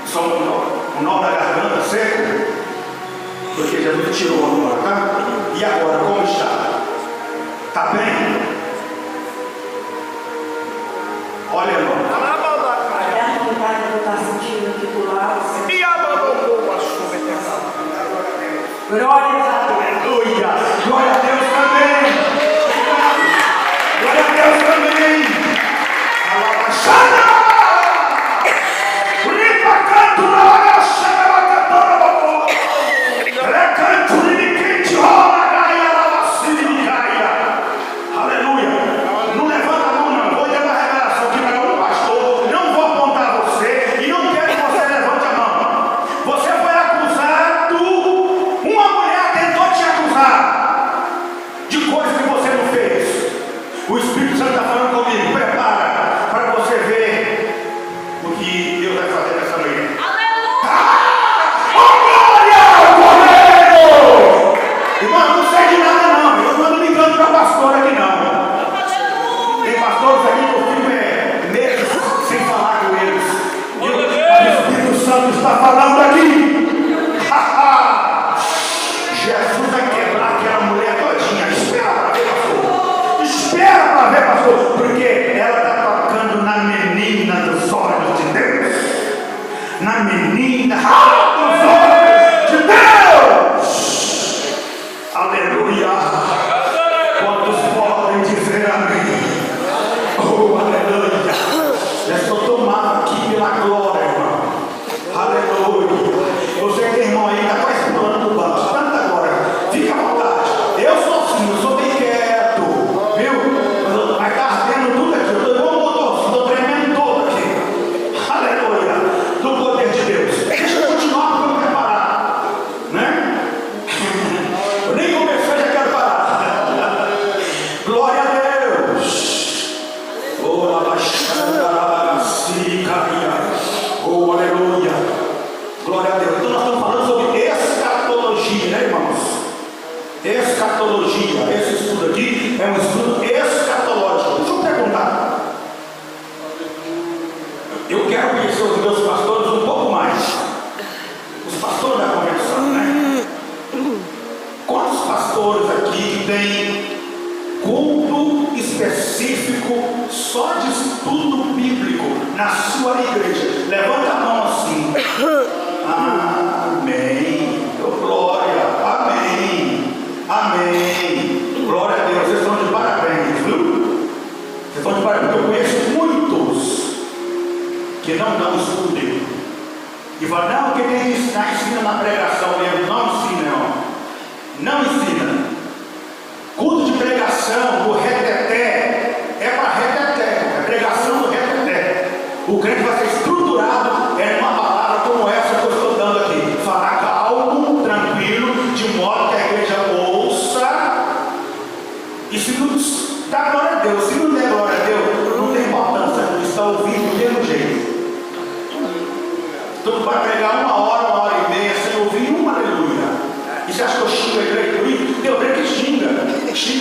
Só um nó da garganta seco, porque Jesus tirou agora, tá? E agora, como está? Está bem? Olha, irmão. Está sentindo aqui do lado. Me abandonou a chuva eterna. Glória a Deus. Aleluia. Glória a Deus também. Glória a Deus também. Alabaxada. Limpa canto na lagaxada, lagatora, babó. Recanto, limiquente, rola, gaia, lavacina, gaia. Aleluia. Não levanta a mão, não. Vou dar uma revelação aqui para o pastor. Não vou apontar você e não quero que você levante a mão. Você foi acusado. Uma mulher tentou te acusar de coisas que você não fez. O Espírito Santo está falando comigo. Prepara para você ver o que Deus vai fazer nessa manhã. Oh, glória! Correio! Irmão, não sei de nada não. Eu não ando ligando para pastor aqui não. Tem pastores aqui que eu fico meses sem falar com eles. E o Espírito Santo está falando aqui. Jesus vai quebrar aquela mulher todinha. Espera para ver, pastor. Espera para ver, pastor. Porque ela está tocando na menina dos olhos de Deus. Na menina dos olhos de Deus. Aleluia. Quantos podem dizer amém? Oh, aleluia. Eu estou tomado aqui pela glória, irmão. Aleluia. Você que é irmão aí, está quase pulando do banco. Tanta glória. Fica à vontade. Eu sou assim, eu sou bem quieto. Viu? Mas está ardendo tudo aqui. Eu estou igual um motor, estou tremendo todo aqui. Aleluia. Do poder de Deus. Deixa eu continuar para eu preparar. Né? Eu nem comecei, já quero parar. Glória a Deus. Oh, oh, aleluia. Glória a Deus. Então nós estamos falando sobre escatologia, né, irmãos? Escatologia. Esse estudo aqui é um estudo escatológico. Deixa eu perguntar. de estudo bíblico na sua igreja, levanta a mão assim. Amém. Oh, glória. Amém. Amém. Glória a Deus. Vocês estão de parabéns, viu? Vocês estão de parabéns. Eu conheço muitos que não dão estudo bíblico. E falam, não, que tem que ensina na pregação mesmo. Não ensina, não. Não ensina. Culto de pregação, do reteté, é para reteté, é pregação do reteté. O crente vai ser estruturado numa palavra como essa que eu estou dando aqui. Falar calmo, tranquilo, de modo que a igreja ouça. E se não dá glória a Deus, se não der glória a Deus, não tem importância, não está ouvindo do mesmo jeito. Tudo vai pregar 1 hora, 1 hora e meia, sem ouvir uma aleluia. E você acha que eu xingo a igreja por isso? Tem alguém que xinga a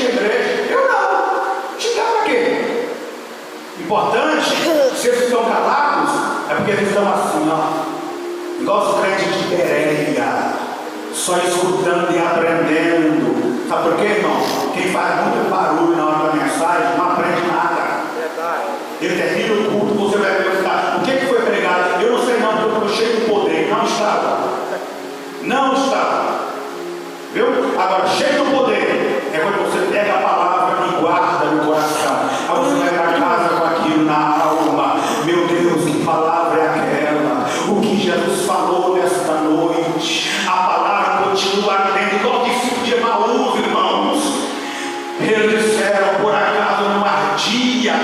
igreja. Eu não. Xingar para quê? Importante, se eles estão calados, é porque eles estão assim, ó. Igual os crentes de Bereia, só escutando e aprendendo. Sabe por quê, irmão? Quem faz muito barulho na hora da mensagem não aprende nada. Ele termina o culto, você vai perguntar: o que foi pregado? Eu não sei não, porque eu estou cheio de poder. Não estava. Não estava. Viu? Agora, cheio do poder é quando você pega a palavra e guarda no coração. Aí você vai para casa com aquilo na alma. Meu Deus, que palavra é aquela? O que Jesus falou nesta noite? A palavra continua ardendo, igual o discípulo de Emaús, irmãos. Eles disseram, por acaso não ardia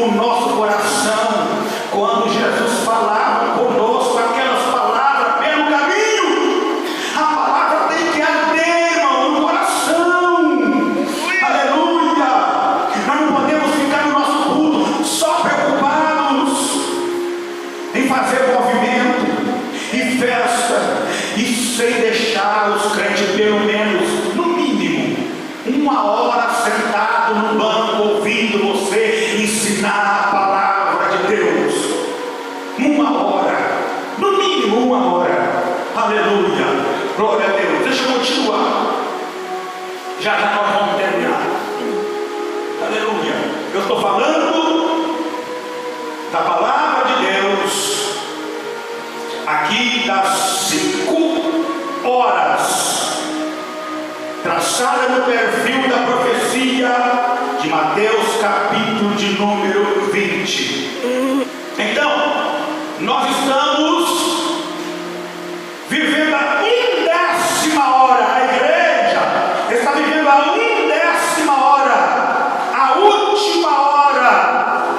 o nosso coração quando Jesus falava conosco aquelas palavras pelo caminho? A palavra tem que arder, irmão, no coração. Aleluia! Nós não podemos ficar no nosso culto só preocupados em fazer movimento e festa e sem deixar os crentes pelo menos, no mínimo, 1 hora sentado no banco ouvindo você ensinar a palavra de Deus. 1 hora, no mínimo 1 hora. Aleluia, glória a Deus. Deixa eu continuar, já nós vamos terminar. Aleluia. Eu estou falando da palavra de Deus aqui, das 5 horas traçada no perfil da profecia de Mateus, capítulo de número 20. Então, nós estamos vivendo a 1/10 hora. A igreja está vivendo a 1/10 hora, a última hora.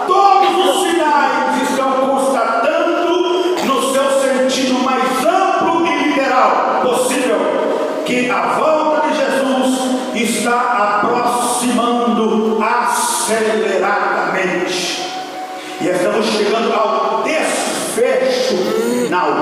Todos os sinais estão constatando, no seu sentido mais amplo e literal possível, que a volta de Jesus está aproximando aceleradamente. E estamos chegando ao desfecho final.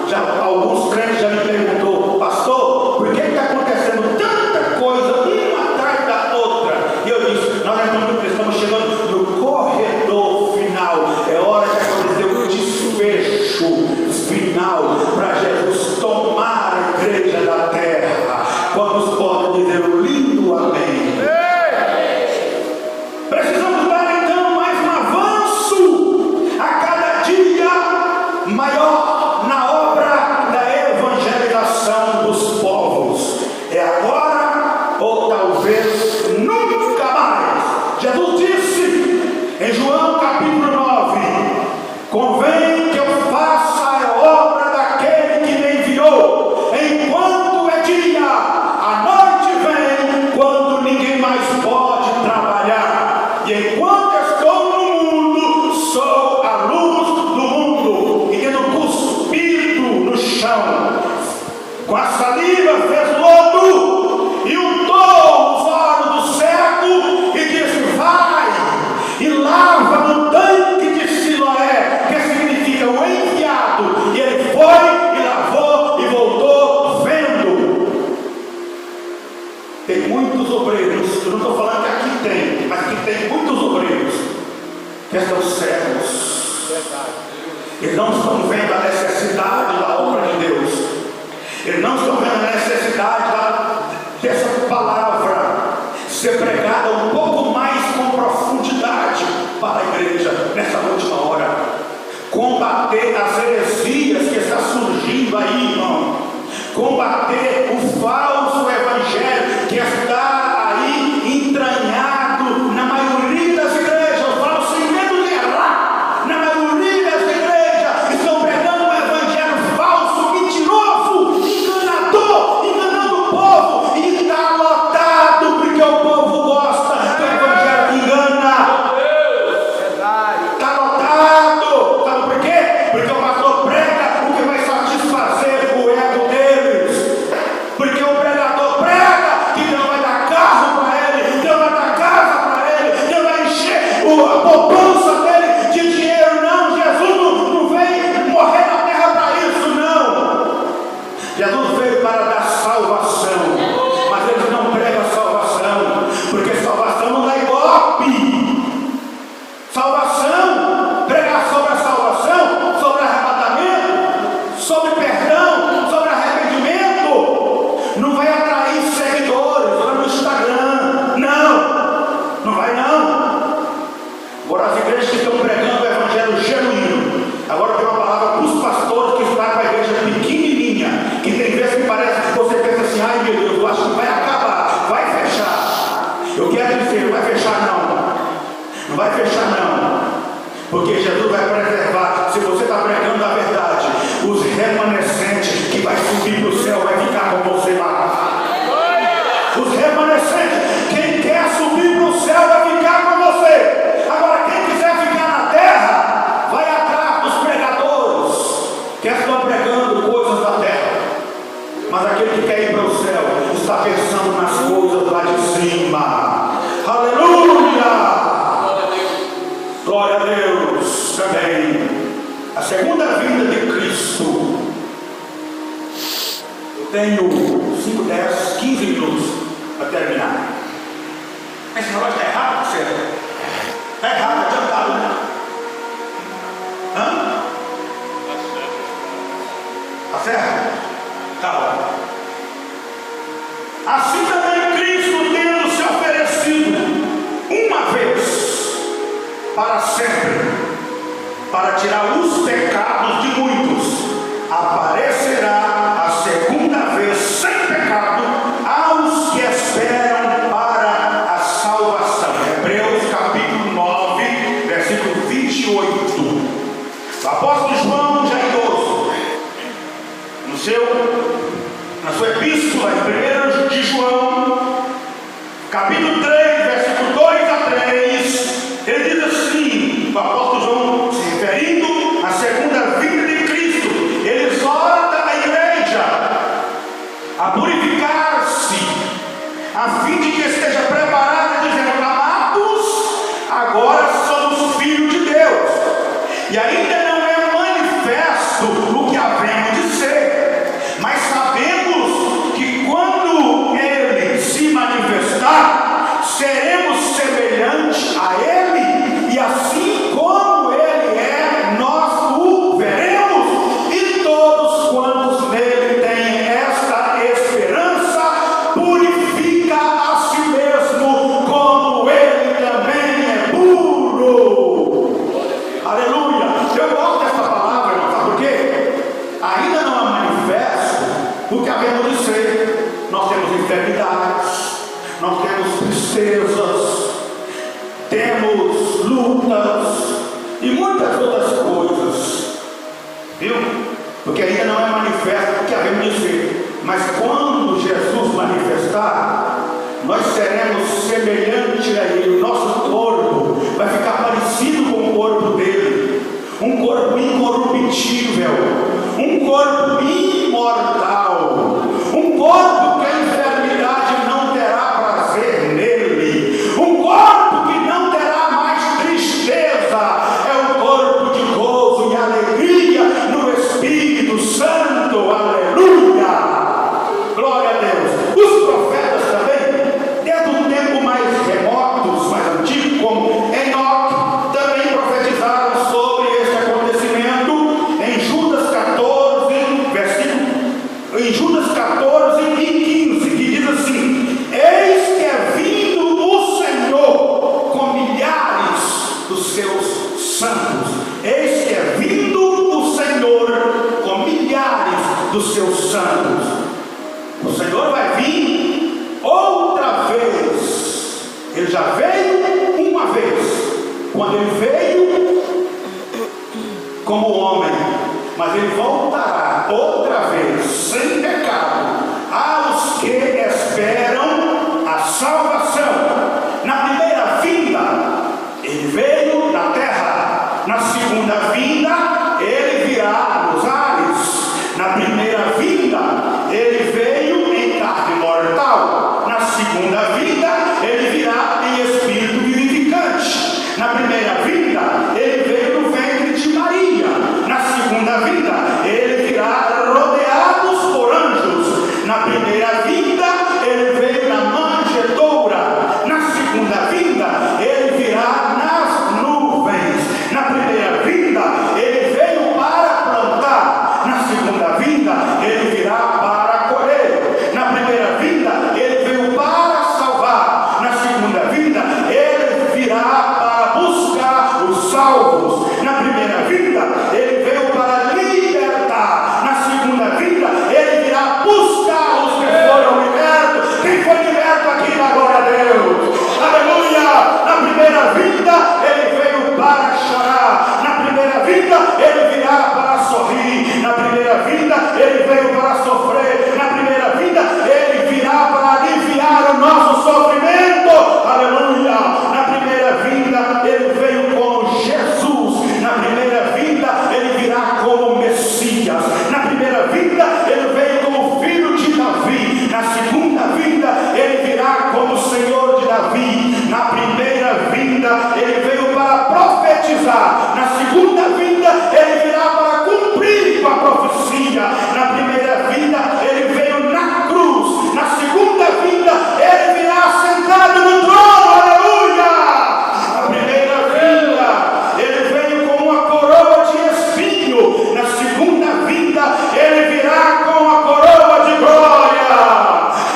Já, alguns crentes já me perguntou: pastor, por que está acontecendo tanta coisa uma atrás da outra? E eu disse: nós estamos chegando no corredor final. É hora de acontecer o desfecho final para Jesus tomar a igreja da terra. Quantos podem dizer o lindo amém? Precisamos dar então mais um avanço a cada dia maior na obra da evangelização dos povos. É agora ou talvez nunca mais. Jesus disse em João capítulo 9: convém que eu faça a obra daquele que me enviou, enquanto é dia. A noite vem quando ninguém mais pode trabalhar. E enquanto estou no mundo, sou a luz do mundo. E tendo cuspido no chão, com a saliva fez lodo e untou os olhos do cego e disse: vai e lava no tanque de Siloé, que significa o enviado. E ele foi e lavou e voltou vendo. Tem muitos obreiros, eu não estou falando que aqui tem, mas que tem muitos obreiros que estão cegos. Eles não estão vendo a necessidade da obra de Deus. Eles não estão vendo a necessidade dessa palavra ser pregada um pouco mais com profundidade para a igreja. última hora. Combater as heresias que está surgindo aí, irmão. Combater o falso evangelho que está aí entranhado na maioria das igrejas. Eu falo sem medo de errar. Na maioria das igrejas estão pregando um evangelho falso, mentiroso, enganador, enganando o povo. E está lotado porque o povo gosta do evangelho que engana. Está lotado. Sabe por quê? Porque o pastor prega o que vai satisfazer o ego deles. Porque o pregador prega que Deus vai dar carro para ele, Deus vai dar casa para ele, Deus vai encher a poupança dele de dinheiro. Não, Jesus não veio morrer na terra para isso, não. Jesus veio para dar salvação, mas ele não prega salvação, porque salvação não dá ibope. Salvação, pregar sobre a salvação, sobre arrebatamento, sobre perdão, sobre arrependimento, não vai atrair seguidores lá no Instagram. Não vai não. Agora as igrejas que estão pregando o evangelho genuíno, agora tem uma palavra para os pastores que estão com a igreja pequenininha, que tem vezes que parece que você pensa assim: ai meu Deus, eu acho que vai acabar, vai fechar. Eu quero dizer, não vai fechar não. Não vai fechar não, porque Jesus vai preservar. Se você está pregando a verdade, os remanescentes que vai subir para o céu vai ficar com você lá. Os remanescentes, quem quer subir para o céu vai ficar com você. Agora quem quiser ficar na terra, vai atrás dos pregadores que estão pregando coisas da terra. Mas aquele que quer ir para o céu está pensando nas coisas lá de cima. Aleluia! Glória a Deus. Também a segunda vinda de Cristo. Eu tenho 5, 10, 15 minutos para terminar. Esse relógio está errado, certo? Está errado, adiantado, né? Hã? Está certo? Tá bom. Assim também Cristo, tendo se oferecido uma vez para sempre, para tirar os pecados de muitos, aparecerá a segunda vez sem pecado aos que esperam para a salvação. Hebreus capítulo 9, versículo 28. O apóstolo João, já idoso, na sua epístola, em 1 de João, capítulo 3, versículo 2 a 3, ele diz assim, o apóstolo João, se referindo à segunda vinda de Cristo, ele exorta a igreja a purificar-se, a fim de que esteja preparada, dizendo: amados, agora somos filhos de Deus, e ainda não é manifesto o que havemos de ser, mas sabemos que quando ele se manifestar, seremos semelhantes a ele, e assim como ele é, nós o veremos. E todos quantos nele têm esta esperança, purifica a si mesmo, como ele também é puro. Aleluia. Eu gosto dessa palavra, irmão, sabe por quê? Ainda não é manifesto o que havemos de ser. Nós temos enfermidades, nós temos tristezas, temos lutas e muitas outras coisas, viu? Porque ainda não é manifesto o que havemos de ser. Mas quando Jesus manifestar, nós seremos semelhantes a ele. O nosso corpo vai ficar parecido com o corpo dele, um corpo incorruptível, um corpo imortal, um corpo que a enfermidade não terá prazer nele, um corpo que não terá mais tristeza. É um corpo de gozo e alegria no Espírito Santo. Aleluia. Glória a Deus. Os profetas também, desde um tempo mais remotos, mais antigos, como Enoque, também profetizaram sobre este acontecimento. Em Judas 14, versículo santos. Eis que é vindo o Senhor com milhares dos seus santos. O Senhor vai vir outra vez. Ele já veio uma vez, quando ele veio como homem, mas ele voltará outra vez sem pecado aos que esperam a salvação. Na primeira vinda ele veio na terra, na segunda vinda ele virá nos ares. Na primeira vinda ele veio em carne mortal, na segunda vinda ele virá em espírito vivificante. Na primeira vinda ele veio no ventre de Maria, na segunda vinda ele virá rodeados por anjos. Na primeira vinda ele veio na manjedoura, na segunda vinda ele virá nas nuvens. Na primeira vinda ele veio para plantar, na segunda vinda ele virá para colher. Na primeira vinda ele veio para salvar, na segunda vinda ele virá para buscar os salvos. Na primeira vinda ele veio para libertar, na segunda vinda ele virá buscar os que foram libertos. Quem foi liberto aqui na glória a Deus? Aleluia! Na primeira vinda ele veio para chorar, na primeira vinda ele virá para sorrir, na primeira vinda ele veio para sofrer, na primeira vinda ele virá para aliviar o nosso sofrimento. Aleluia! Na primeira vinda ele veio como Jesus, na primeira vinda ele virá como Messias, na primeira vinda ele veio como filho de Davi, na segunda vinda ele virá como Senhor de Davi. Na primeira vinda ele veio para profetizar, na segunda vinda ele virá para cumprir com a profecia. Na primeira vinda ele veio na cruz, na segunda vinda ele virá sentado no trono. Aleluia! Na primeira vinda ele veio com uma coroa de espinho, na segunda vinda ele virá com a coroa de glória.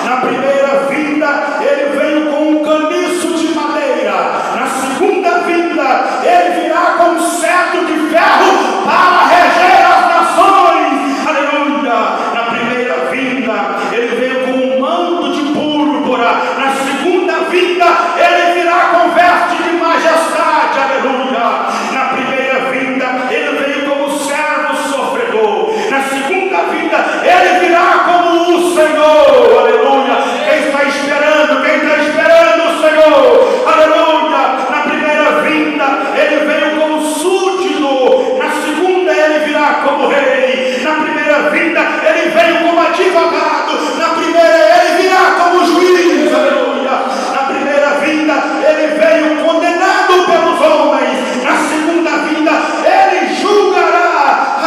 Na primeira vinda ele veio com um caniço de madeira, na segunda vinda ele virá com um cetro de ferro para reger as nações. Aleluia! Na primeira vinda ele veio com um manto de púrpura, na segunda vinda ele virá com veste de majestade. Aleluia! Na primeira vinda ele veio como servo sofredor, na segunda vinda ele virá como o Senhor. Aleluia! Quem está esperando? Quem está esperando o Senhor? Aleluia! Na primeira vinda ele veio como súdito, na segunda ele virá como rei. Na primeira vinda ele veio como advogado, na primeira ele virá como juiz. Aleluia! Na primeira vinda ele veio condenado pelos homens, na segunda vinda ele julgará,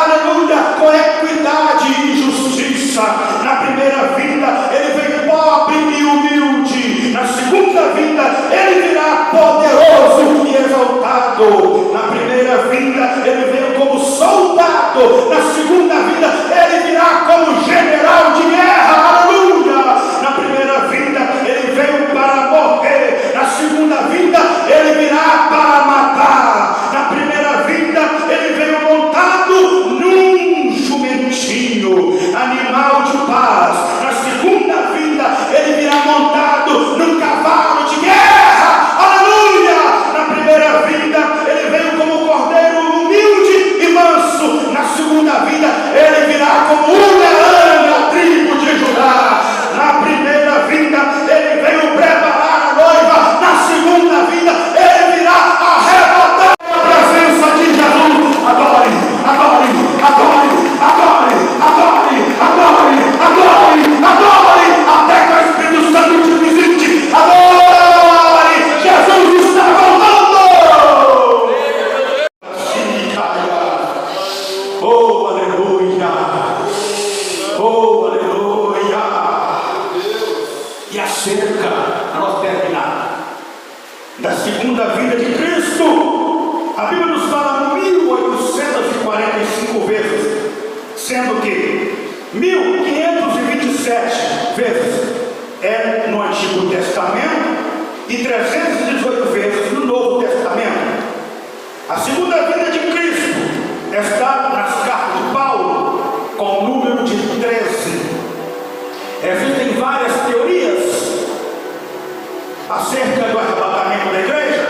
aleluia, com equidade e justiça. Na primeira vinda ele veio pobre e humilde, na segunda vinda ele virá poderoso e exaltado. Na primeira vinda ele veio como soldado, na segunda vinda ele virá como general de guerra. Aleluia! Na primeira vinda ele veio para morrer, na segunda vinda ele virá para matar. Na primeira vinda ele veio montado num jumentinho, animal de paz. Na segunda vinda ele virá montado num cavalo de guerra. Aleluia! Na primeira vinda ele veio como cordeiro humilde e manso, na segunda vinda ele virá como um leão da tribo de Judá. Na primeira vinda ele veio preparar a noiva, na segunda vinda ele virá arrebatar a presença de Jesus. Adore, adore, adore, adore, adore, adore, adore, adore, até que o Espírito Santo te visite. Adore, Jesus está voltando. Oh, aleluia, oh, aleluia. E acerca, para nós terminar, da segunda vinda de Cristo, a Bíblia nos fala 1845 vezes, sendo que 1527 vezes é no Antigo Testamento e 318 vezes no Novo Testamento. A segunda vinda de Cristo está nas cartas de Paulo com o número de 13. Existem várias teorias acerca do arrebatamento da igreja.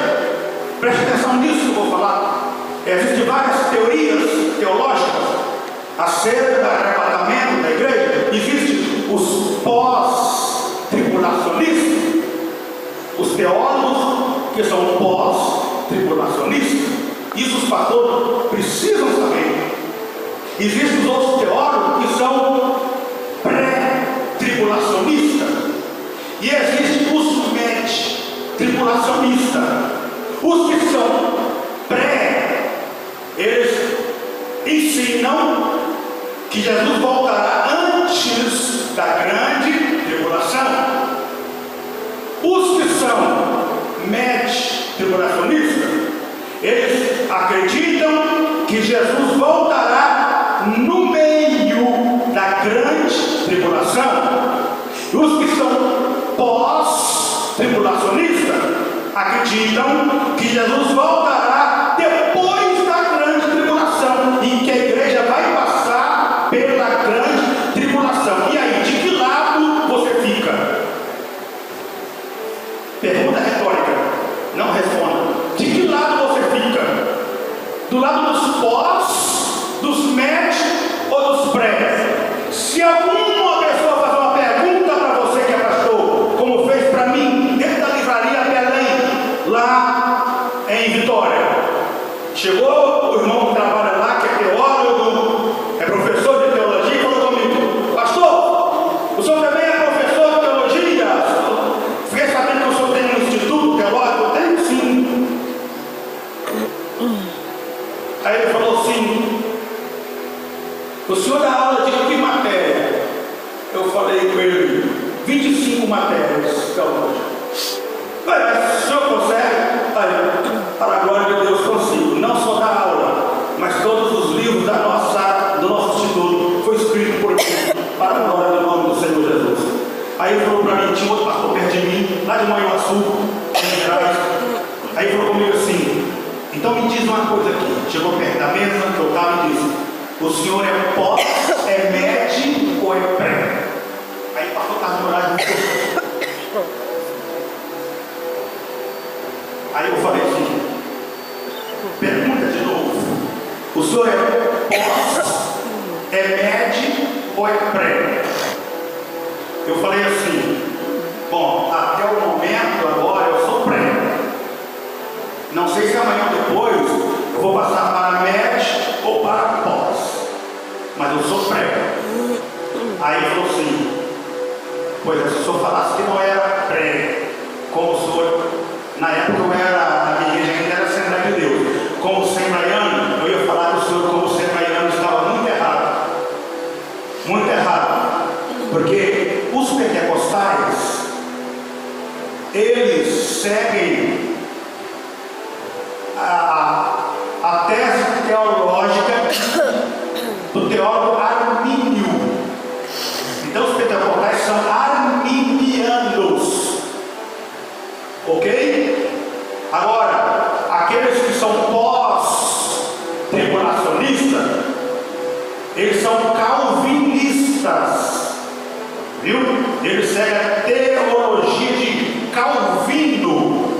Preste atenção nisso que eu vou falar. Existem várias teorias teológicas acerca do arrebatamento da igreja. Existem os pós-tribulacionistas, os teólogos que são pós-tribulacionistas. Isso os pastores precisam saber. Existem os outros teólogos que são pré-tribulacionistas. E existem os tribulacionistas. Os que são pré, eles ensinam que Jesus voltará antes da grande tribulação. Os que são tribulacionistas, eles acreditam que Jesus voltará no meio da grande tribulação. E os que são pós-tribulacionistas acreditam que Jesus voltará depois da grande tribulação, em que a igreja vai passar pela grande tribulação. E aí, de que lado você fica? Pergunta retórica, não responda. De que lado você fica? Do lado dos pós, dos ou dos pré? Se alguma pessoa fazer uma pergunta para você que é pastor, como fez para mim, dentro da livraria Belém, lá em Vitória, chegou o irmão que trabalha lá, que é teólogo, é professor de teologia, e falou comigo: pastor, o senhor também é professor de teologia? Fiquei sabendo que o senhor tem um instituto teológico. Eu tenho, sim. Aí ele falou assim: o senhor dá aula de que matéria? Eu falei com ele: 25 matérias teológicas. Mas se o senhor consegue, aí, para a glória de Deus, consigo. Não só dar aula, mas todos os livros do nosso instituto foi escrito por mim, para a glória do nome do Senhor Jesus. Aí ele falou para mim, tinha outro pastor perto de mim, lá de Manhuaçu, Minas Gerais. Aí ele falou comigo assim: então me diz uma coisa aqui. Chegou perto da mesa que eu estava e disse: o senhor é pós, é médio ou é pré? Aí o pastor estava no horário de Aí eu falei assim: pergunta de novo, o senhor é pós, é médio ou é pré? Eu falei assim: bom, até o momento agora eu sou pré. Não sei se amanhã ou depois eu vou passar para médio ou para pós, mas eu sou pré. Aí ele falou assim: pois é, se o senhor falasse que não era pré, como o senhor, na época eu era, a minha igreja ainda era Assembleia de Deus, como sembraiano, eu ia falar que o senhor, como sembraiano, estava muito errado. Muito errado. Porque os pentecostais, eles seguem a tese teológica do teólogo Armínio. Então os pentecostais são arminianos, ok? Agora, aqueles que são pós-tribulacionistas, eles são calvinistas, viu? Eles seguem a teologia de Calvino.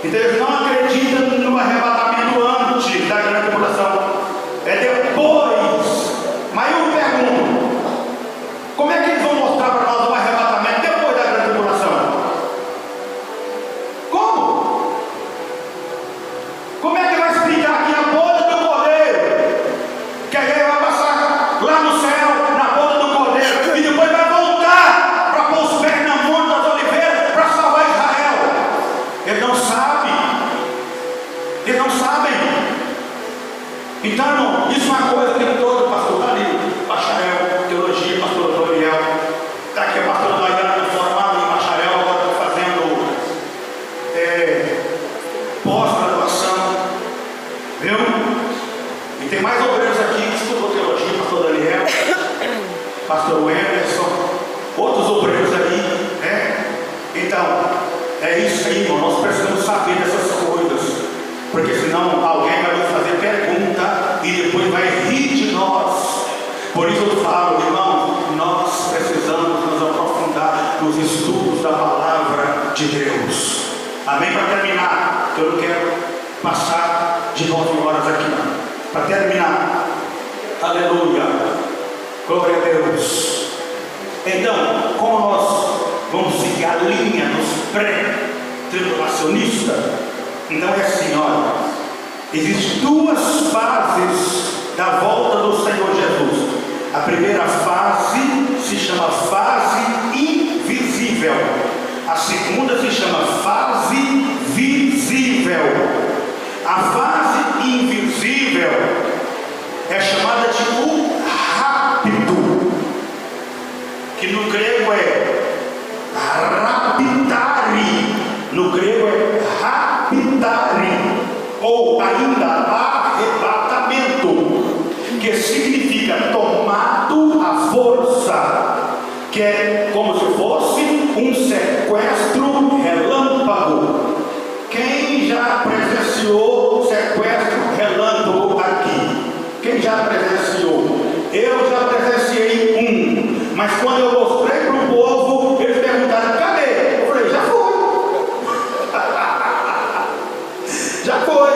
Então eles não acreditam no arrebatamento antes da grande tribulação, é depois. Mas eu pergunto: como é que eles vão mostrar para nós o arrebatamento depois da grande tribulação? Como? Como é que vai explicar que a boda do cordeiro, que a igreja vai passar lá no céu, na boda do cordeiro, e depois vai voltar para pôr os pés na Monte das Oliveiras para salvar Israel? Eles não sabem. Eles não sabem. Então, irmão, isso é uma coisa que todo pastor está ali, bacharel, teologia, pastor Doriel, está aqui a pastora Daiana, formada em bacharel, agora está fazendo pós-graduação, viu? E tem mais obreiros aqui que estudou teologia, pastor Daniel, pastor Emerson, outros obreiros aí, né? Então, é isso aí, irmão, nós precisamos saber dessas coisas. porque senão alguém vai nos fazer pergunta e depois vai rir de nós. Por isso eu falo, irmãos, nós precisamos nos aprofundar nos estudos da palavra de Deus. Amém? Para terminar, eu não quero passar de 9 horas aqui não. Para terminar, aleluia, glória a Deus. Então, como nós vamos seguir a linha dos pré-tribulacionistas, então é assim, olha, existem 2 fases da volta do Senhor Jesus. A primeira fase se chama fase invisível, a segunda se chama fase visível. A fase invisível é chamada de o rapto, que no grego é raptare, no grego é raptare, ou ainda arrebatamento, que significa tomado à força, que é como se fosse um sequestro relâmpago. Quem já presenciou sequestro relâmpago aqui? Quem já presenciou? Eu já presenciei um, mas quando eu mostrei para o povo, eles perguntaram: cadê? Eu falei: já foi. Já foi.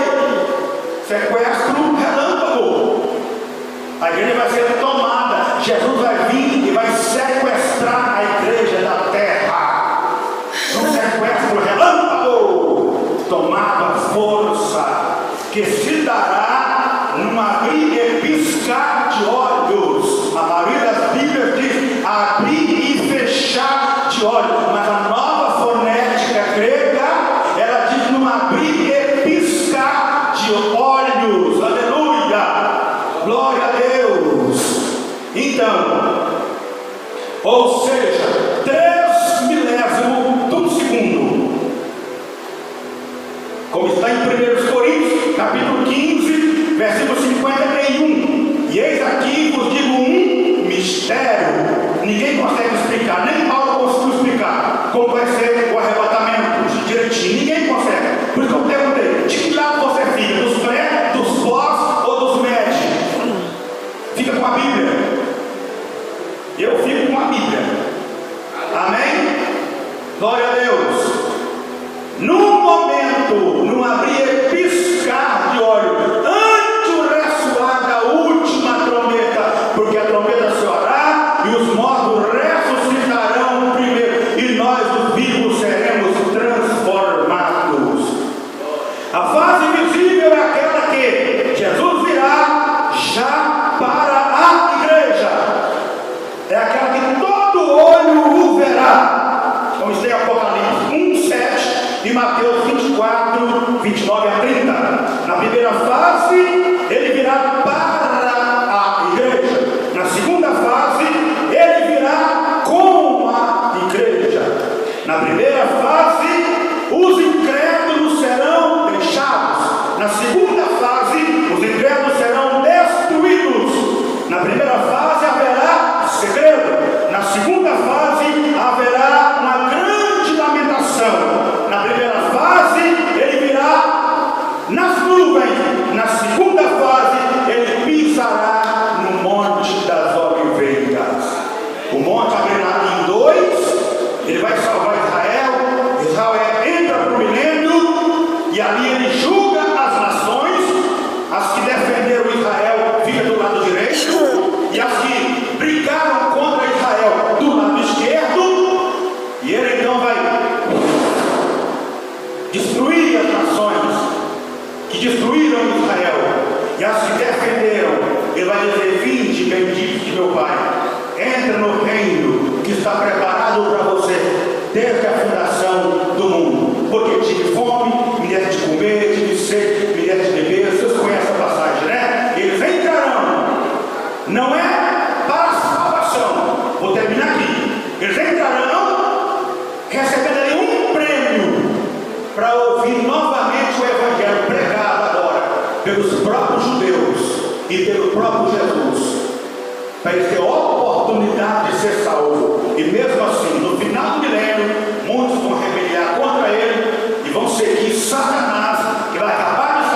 Sequestro relâmpago. A igreja vai ser tomada. Jesus vai vir e vai sequestrar a igreja da terra. Um sequestro relâmpago, tomado à força, que se dará numa abrir e piscar de olhos. A maioria das Bíblias diz abrir e fechar de olhos, mas a nova fonética grega, ela diz numa abrir e piscar de olhos. Aleluia, glória a Deus. Então, ou seja, 3 milésimos de um segundo, como está em 1 Coríntios, capítulo 15, versículo 51. E eis aqui vos digo um mistério. Ninguém consegue explicar, nem Paulo conseguiu explicar como vai ser o arrebatamento direitinho. Ninguém consegue. Por isso que eu perguntei: de que lado você fica? Dos pré, dos pós ou dos médios? Fica com a Bíblia. Eu fico com a Bíblia. Amém? Glória a Deus. No momento, no abrir e piscar de olho, antes o ressoar da última trombeta, porque a trombeta soará e os mortos ressuscitarão primeiro, e nós, os vivos, seremos transformados. A fase visível é aquela que Jesus virá já para a igreja. É aquela que todo olho o verá. Como está em Apocalipse 1:7 e Mateus 24, 29 a 30. Na primeira fase, ele virá para a igreja. Na segunda fase, ele virá com a igreja. Na primeira fase, os incrédulos serão deixados. Na segunda fase, os incrédulos serão destruídos. Na primeira fase haverá segredo. Na segunda fase haverá uma grande lamentação. Na primeira fase ele virá nas nuvens. Na segunda fase ele pisará no monte das oliveiras. O monte abrirá em 2. Ele vai salvar Israel. Israel entra para o milênio e ali ele julga as nações. As que defenderam Israel ficam do lado direito, e as que brigaram contra Israel do lado esquerdo. E ele então vai destruir as nações que destruíram Israel, e as que defenderam, ele vai dizer: vinde, benditos de meu Pai, entra no reino que está preparado para você desde a fundação do mundo. Porque tive fome, me deste de comer, tive sede, me deste de beber. Vocês conhecem a passagem, né? Eles entrarão, não é para a salvação. Vou terminar aqui. Eles entrarão recebendo ali um prêmio para ouvir novamente o evangelho pregado agora pelos próprios judeus e pelo próprio Jesus, para eles terem oportunidade de ser salvo. E mesmo assim, no final do milênio, muitos vão rebeliar contra ele e vão seguir Satanás, que vai acabar de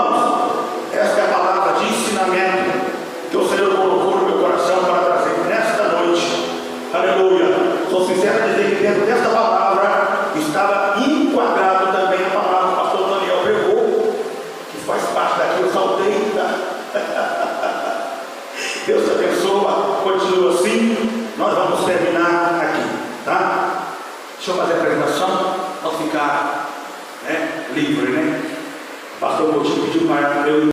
Irmãos, esta é a palavra de ensinamento que o Senhor colocou no meu coração para trazer nesta noite. Aleluia. Sou sincero em dizer que dentro desta palavra estava enquadrado também a palavra que o pastor Daniel pregou, que faz parte daquilo que eu saltei. Deus te abençoa, continua assim. Nós vamos terminar aqui, tá? Deixa eu fazer a apresentação, não ficar livre, né? Pastor Coutinho pediu para eu